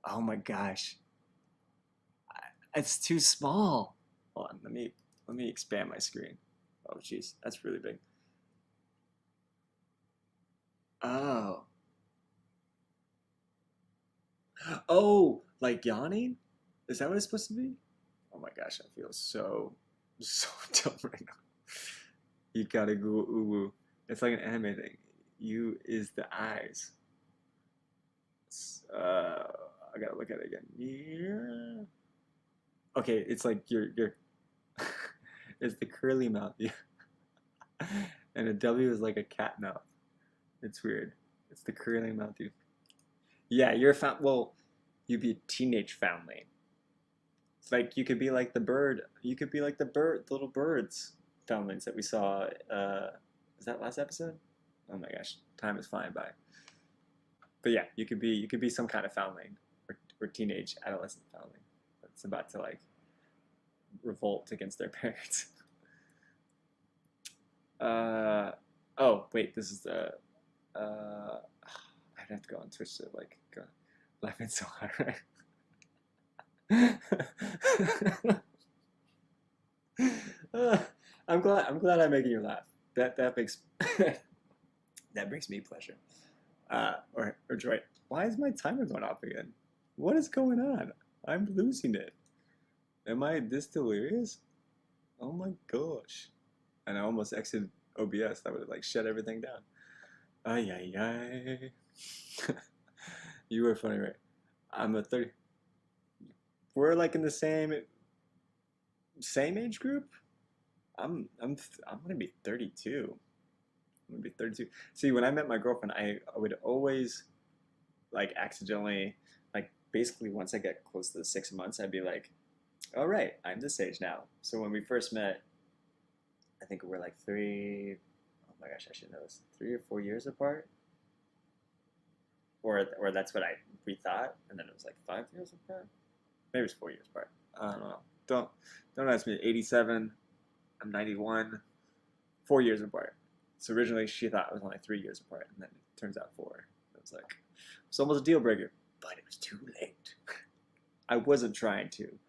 Oh my gosh, it's too small. Hold on, let me expand my screen. Oh jeez, that's really big. Oh, oh, like yawning? Is that what it's supposed to be? Oh my gosh, I feel so dumb right now. You gotta go uwu. It's like an anime thing. You is the eyes. I gotta look at it again. Yeah. Okay, it's like your it's the curly mouth. Yeah. And a W is like a cat mouth. It's weird. It's the curly mouth. You. Yeah, you're a well, you'd be a teenage foundling. It's like you could be like the bird. You could be like the little birds foundlings that we saw. Is that last episode? Oh my gosh, time is flying by. But yeah, you could be some kind of foundling or teenage adolescent foundling that's about to like revolt against their parents. Oh wait, this is the I'd have to go on Twitch to like go laughing so hard, right? I'm glad I'm making you laugh. That makes that brings me pleasure. Or joy. Why is my timer going off again? What is going on? I'm losing it. Am I this delirious? Oh my gosh. And I almost exited OBS. That would have like shut everything down. Ay ay ay. You were funny, right? I'm a 30. We're like in the same age group. I'm gonna be 32. I'm gonna be 32. See, when I met my girlfriend, I would always like accidentally like basically once I get close to the 6 months, I'd be like, all right, I'm this age now. So when we first met, I think we're like oh my gosh, I should know this, 3 or 4 years apart. Or that's what we thought, and then it was like 5 years apart. Maybe it's 4 years apart. I don't know. Don't ask me. 87. I'm 91. 4 years apart. So originally she thought it was only 3 years apart, and then it turns out 4. It was like it's almost a deal breaker, but it was too late. I wasn't trying to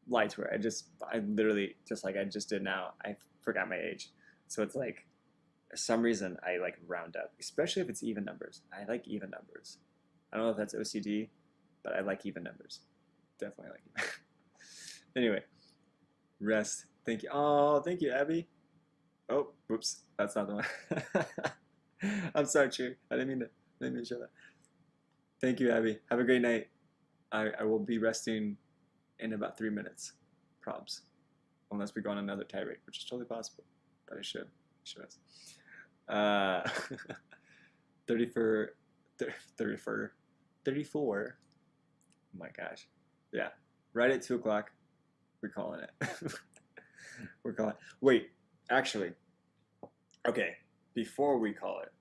lie to her. I literally just like I just did now. I forgot my age, so it's like for some reason I like round up, especially if it's even numbers. I like even numbers. I don't know if that's OCD, but I like even numbers. Definitely like even. Anyway, rest. Thank you. Oh, thank you, Abby. Oh, whoops, that's not the one. I'm sorry, Cheer. I didn't mean to show that. Thank you, Abby. Have a great night. I will be resting in about 3 minutes, probs, unless we go on another tirade, which is totally possible. But I should rest. 34, 34. Oh my gosh. Yeah, right at 2 o'clock. We're calling it. We're calling. Wait, actually, okay. Before we call it,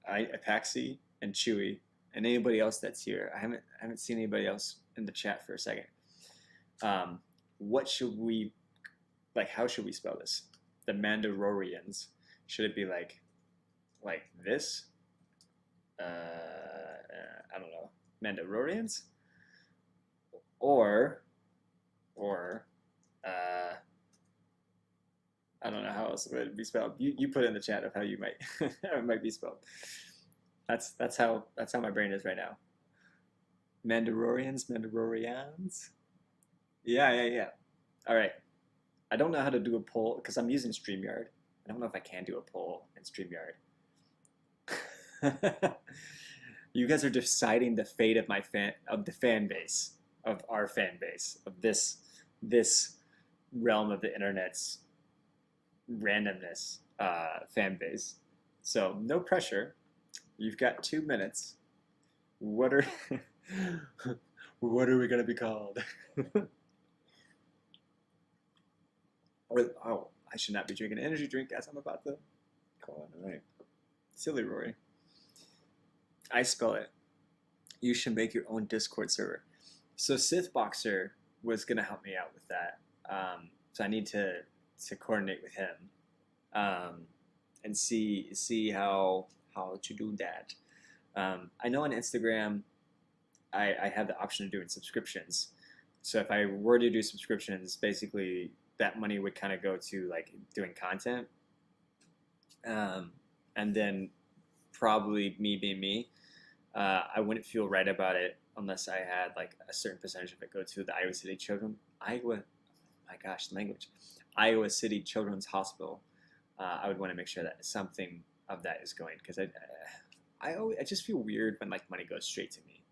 Apaxi and Chewy and anybody else that's here. I haven't seen anybody else in the chat for a second. What should we like? How should we spell this? The Mandalorians. Should it be like this? I don't know. Mandalorians, or I don't know how else it would be spelled. You put it in the chat of how you might how it might be spelled. That's how my brain is right now. Mandalorians. Yeah. All right. I don't know how to do a poll because I'm using StreamYard. I don't know if I can do a poll in StreamYard. You guys are deciding the fate of the fan base, of our fan base, of this realm of the internet's randomness fan base. So no pressure. You've got 2 minutes. What are we gonna be called? Oh, I should not be drinking an energy drink as I'm about to call it. All right. Silly Rory. I spell it. You should make your own Discord server. So Sith Boxer was gonna help me out with that. So I need to coordinate with him, and see how to do that. I know on Instagram I have the option of doing subscriptions. So if I were to do subscriptions, basically that money would kind of go to like doing content, and then probably me being me, I wouldn't feel right about it unless I had like a certain percentage of it go to the Iowa City Children, Iowa, my gosh, the language, Iowa City Children's Hospital. I would want to make sure that something of that is going, because I just feel weird when like money goes straight to me,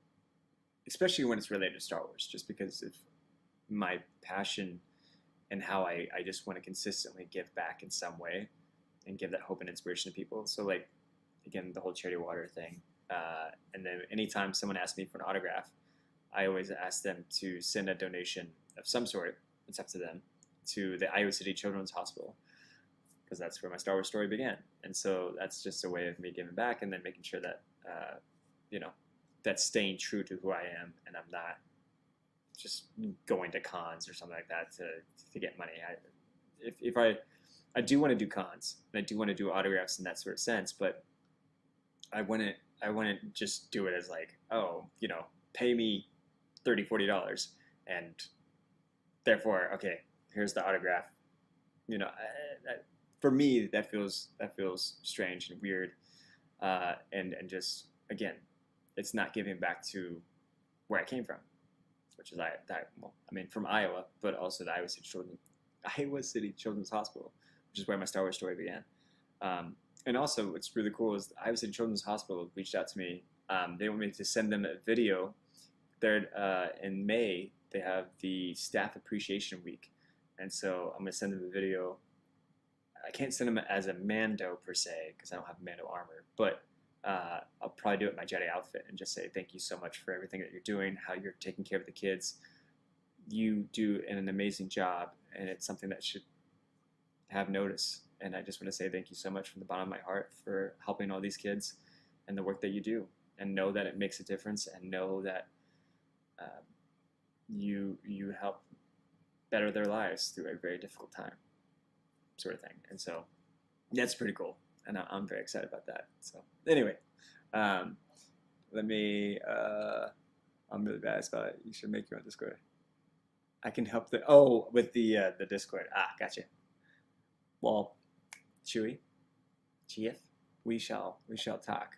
especially when it's related to Star Wars, just because of my passion and how I just want to consistently give back in some way and give that hope and inspiration to people. So like, again, the whole charity water thing. And then anytime someone asks me for an autograph, I always ask them to send a donation of some sort, it's up to them, to the Iowa City Children's Hospital, because that's where my Star Wars story began. And so that's just a way of me giving back, and then making sure that, you know, that's staying true to who I am, and I'm not just going to cons or something like that to get money. If I do want to do cons, and I do want to do autographs in that sort of sense, but I wouldn't just do it as like, oh, you know, pay me $30-$40 and therefore, okay, here's the autograph. You know, for me that feels strange and weird, and just, again, it's not giving back to where I came from, which is from Iowa, but also the Iowa City Children's Hospital, which is where my Star Wars story began. And also, what's really cool is the Iowa City Children's Hospital reached out to me. They want me to send them a video. They're in May. They have the Staff Appreciation Week, and so I'm gonna send them a video. I can't send them as a Mando per se, because I don't have Mando armor, but I'll probably do it in my Jedi outfit and just say thank you so much for everything that you're doing, how you're taking care of the kids. You do an amazing job, and it's something that should have notice. And I just want to say thank you so much from the bottom of my heart for helping all these kids and the work that you do, and know that it makes a difference, and know that you help better their lives through a very difficult time, sort of thing. And so that's pretty cool, and I'm very excited about that. So anyway, let me, I'm really bad about it. You should make your own Discord. I can help with the Discord. Gotcha. Well, Chewy, Chief, we shall talk.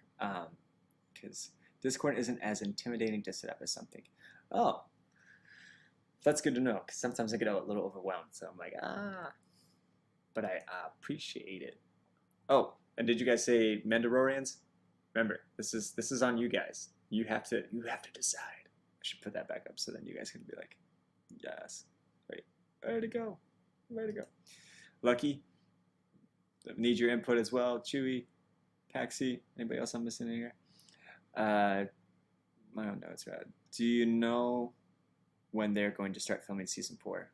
Because Discord isn't as intimidating to set up as something. Oh, that's good to know, because sometimes I get a little overwhelmed. So I'm like, but I appreciate it. Oh, and did you guys say Mandalorians? Remember, this is on you guys. You have to decide. I should put that back up so then you guys can be like, yes, right, ready to go. Lucky, need your input as well. Chewy, Paxi, anybody else I'm missing in here? I don't know. It's right. Do you know when they're going to start filming season 4?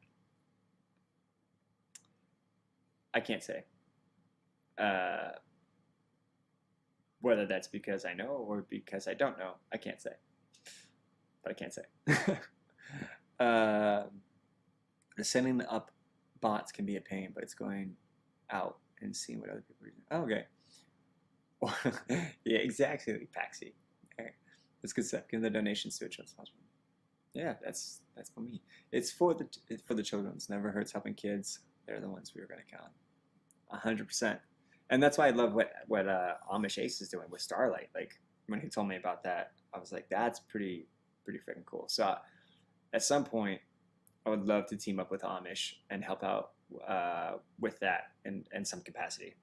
I can't say. Whether that's because I know or because I don't know, I can't say. But I can't say. Setting up bots can be a pain, but it's going out and seeing what other people are doing. Oh, okay. Yeah, exactly, Paxi. Okay. That's good stuff. Give the donations to a children's hospital. Yeah, that's for me. It's for the children. It never hurts helping kids. They're the ones we were gonna count. 100%. And that's why I love what Amish Ace is doing with Starlight. Like, when he told me about that, I was like, that's pretty freaking cool. So at some point, I would love to team up with Amish and help out with that in some capacity.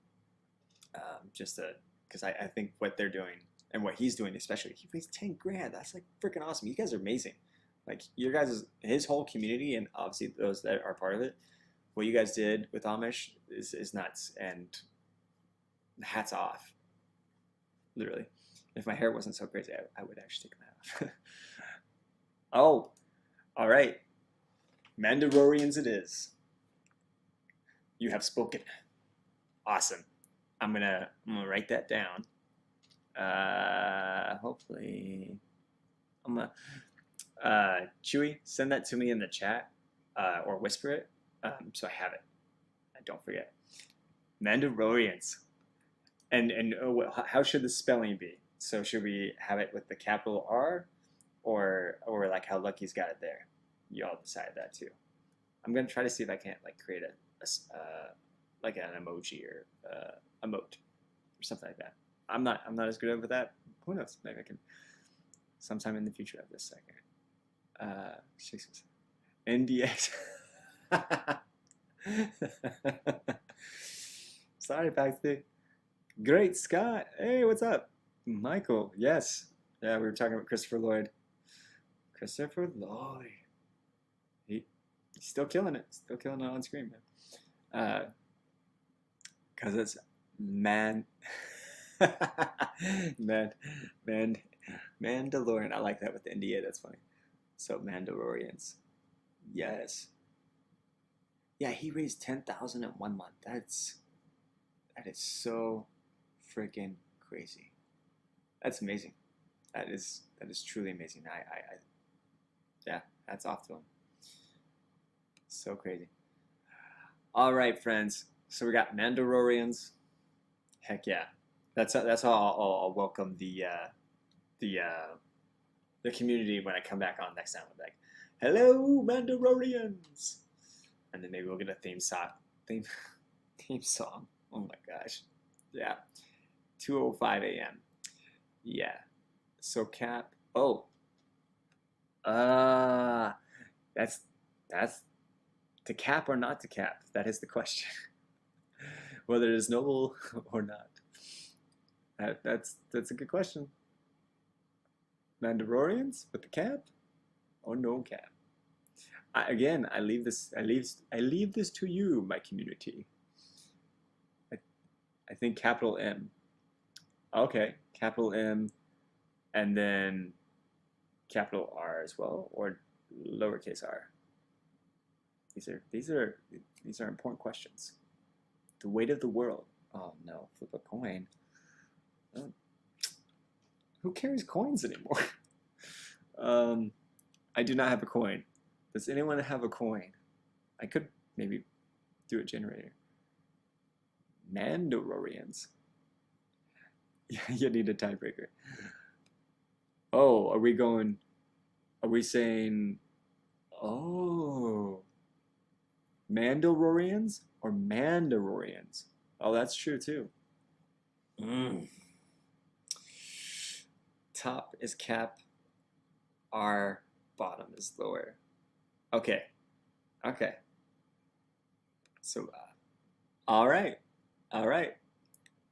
Because I think what they're doing and what he's doing, especially, he raised 10 grand. That's like freaking awesome. You guys are amazing. Like, his whole community, and obviously those that are part of it, what you guys did with Amish is nuts, and hats off. Literally. If my hair wasn't so crazy, I would actually take that off. Oh, all right. Mandalorians it is. You have spoken. Awesome. I'm gonna write that down. Hopefully, Chewy, send that to me in the chat, or whisper it, so I have it. I don't forget. Mandalorians. And how should the spelling be? So should we have it with the capital R, or like how Lucky's got it there? You all decide that too. I'm gonna try to see if I can't like create like an emoji or emote or something like that. I'm not as good with that. Who knows? Maybe I can sometime in the future of this second. Jesus. NDX. Sorry, Paxton. Great, Scott. Hey, what's up? Michael. Yes. Yeah, we were talking about Christopher Lloyd. Christopher Lloyd. He's still killing it. Still killing it on screen, man. Because it's man. Mandalorian. I like that with the NDA. That's funny. So Mandalorians. Yes. Yeah, he raised 10,000 in 1 month. That is so freaking crazy. That's amazing. That is truly amazing. Yeah, that's off to him. So crazy. All right, friends. So we got Mandalorians. Heck yeah. That's how I'll welcome the community when I come back on next time. I'm like, hello, Mandalorians, and then maybe we'll get a theme song. Oh my gosh, yeah, 2:05 a.m. Yeah, so Cap. Oh, that's to cap or not to cap. That is the question. Whether it is noble or not. That's a good question. Mandalorians with the cap or no cap? I leave this to you, my community. I think capital M. Okay, capital M, and then capital R as well, or lowercase r. These are important questions. The weight of the world. Oh no, flip a coin. Oh. Who carries coins anymore? I do not have a coin. Does anyone have a coin? I could maybe do a generator. Mandalorians. You need a tiebreaker. Oh, are we saying, oh, Mandalorians or Mandalorians? Oh, that's true too. Top is cap, R, bottom is lower. Okay. So, all right.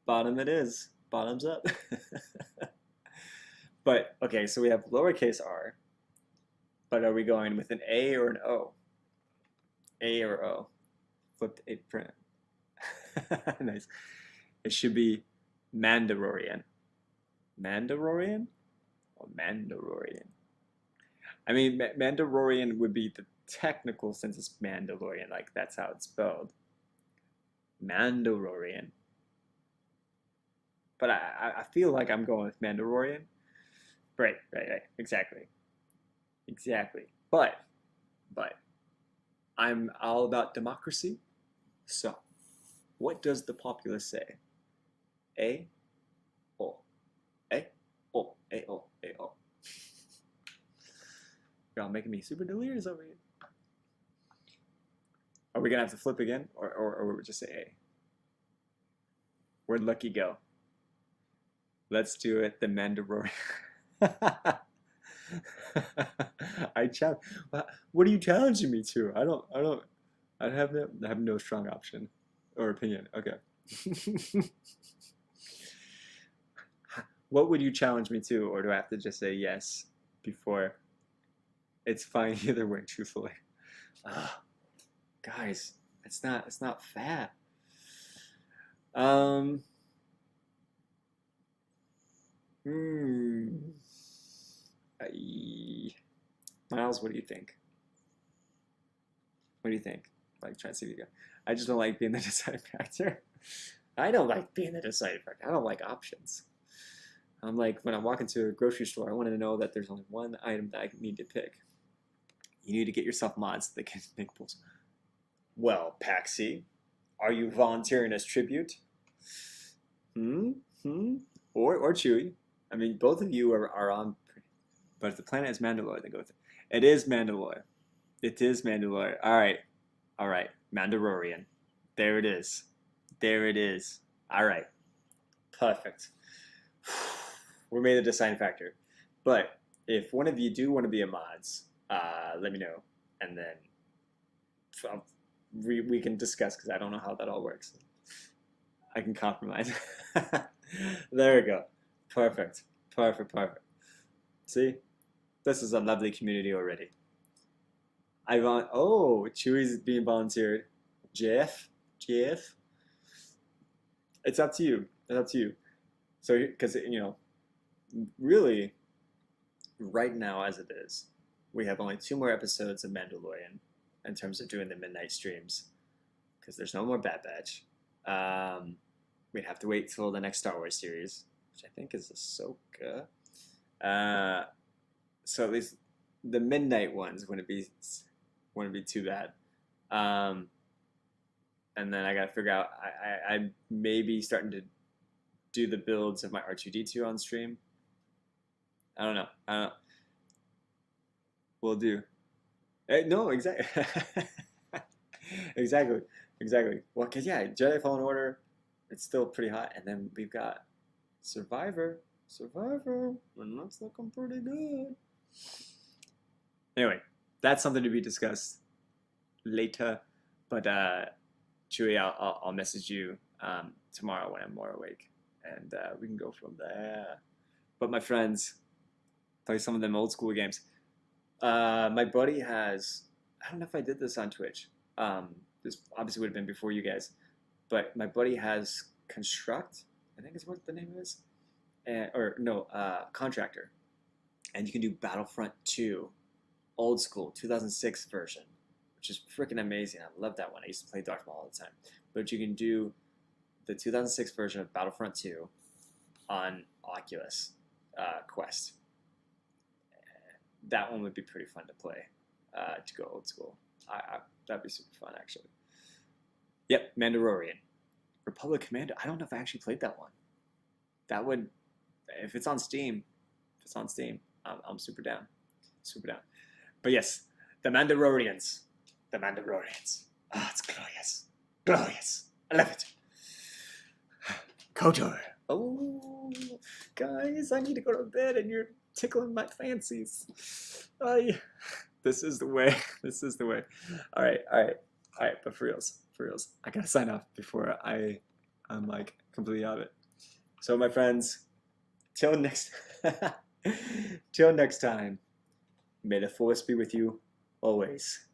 Bottom it is. Bottoms up. But, okay, so we have lowercase r, but are we going with an A or an O? A or O? Flipped 8 print. Nice. It should be Mandalorian. Mandalorian? Or Mandalorian? I mean, Mandalorian would be the technical sense it's Mandalorian, like that's how it's spelled. Mandalorian. But I feel like I'm going with Mandalorian. Right, exactly. But I'm all about democracy. So, what does the populace say? A, O, A, O, A, O, A, O. Y'all making me super delirious over here. Are we gonna have to flip again, or we just say A? Where'd Lucky go? Let's do it. The Mandalorian. What are you challenging me to? I have no strong option or opinion. Okay. What would you challenge me to, or do I have to just say yes before? It's fine either way, truthfully. Guys, it's not fair. Miles, what do you think? What do you think? Like, try to see if you go. I just don't like being the deciding factor. I don't like being the deciding factor. I don't like options. I'm like, when I walk into a grocery store, I want to know that there's only one item that I need to pick. You need to get yourself mods that can make pulls. Well, Paxi, are you volunteering as tribute? Hmm? Or Chewie. I mean, both of you are on, but if the planet is Mandalore, then go with it. It is Mandalore. It is Mandalore. All right. Mandalorian. There it is. There it is. All right. Perfect. We made a design factor. But if one of you do want to be a mods, let me know, and then we can discuss because I don't know how that all works. I can compromise. There we go. Perfect. See, this is a lovely community already. Chewie's being volunteered. Jeff, it's up to you. So, because really, right now as it is, we have only 2 more episodes of Mandalorian in terms of doing the midnight streams, because there's no more Bad Batch. We'd have to wait till the next Star Wars series, which I think is Ahsoka. So at least the midnight ones wouldn't be too bad. And then I gotta figure out. I may be starting to do the builds of my R2D2 on stream. I don't know. We'll do. No, exactly. exactly. Well, cause yeah, Jedi Fallen Order, it's still pretty hot, and then we've got Survivor, and that's looking pretty good. Anyway, that's something to be discussed later. But Chewie, I'll message you tomorrow when I'm more awake, and we can go from there. But my friends, play some of them old school games. My buddy has. I don't know if I did this on Twitch. This obviously would have been before you guys, but my buddy has Construct. I think is what the name is, Contractor, and you can do Battlefront 2, old school 2006 version, which is freaking amazing. I love that one. I used to play Darth Maul all the time. But you can do the 2006 version of Battlefront 2 on Oculus Quest. That one would be pretty fun to play, to go old school. That'd be super fun, actually. Yep, Mandalorian. Republic Commando. I don't know if I actually played that one. That would, if it's on Steam, I'm super down. But yes, the Mandalorians. Oh, it's glorious. I love it. KOTOR. Oh, guys, I need to go to bed, and you're tickling my fancies. This is the way. All right. But for reals, I gotta sign off before I'm like completely out of it. So my friends, till next time, may the force be with you always.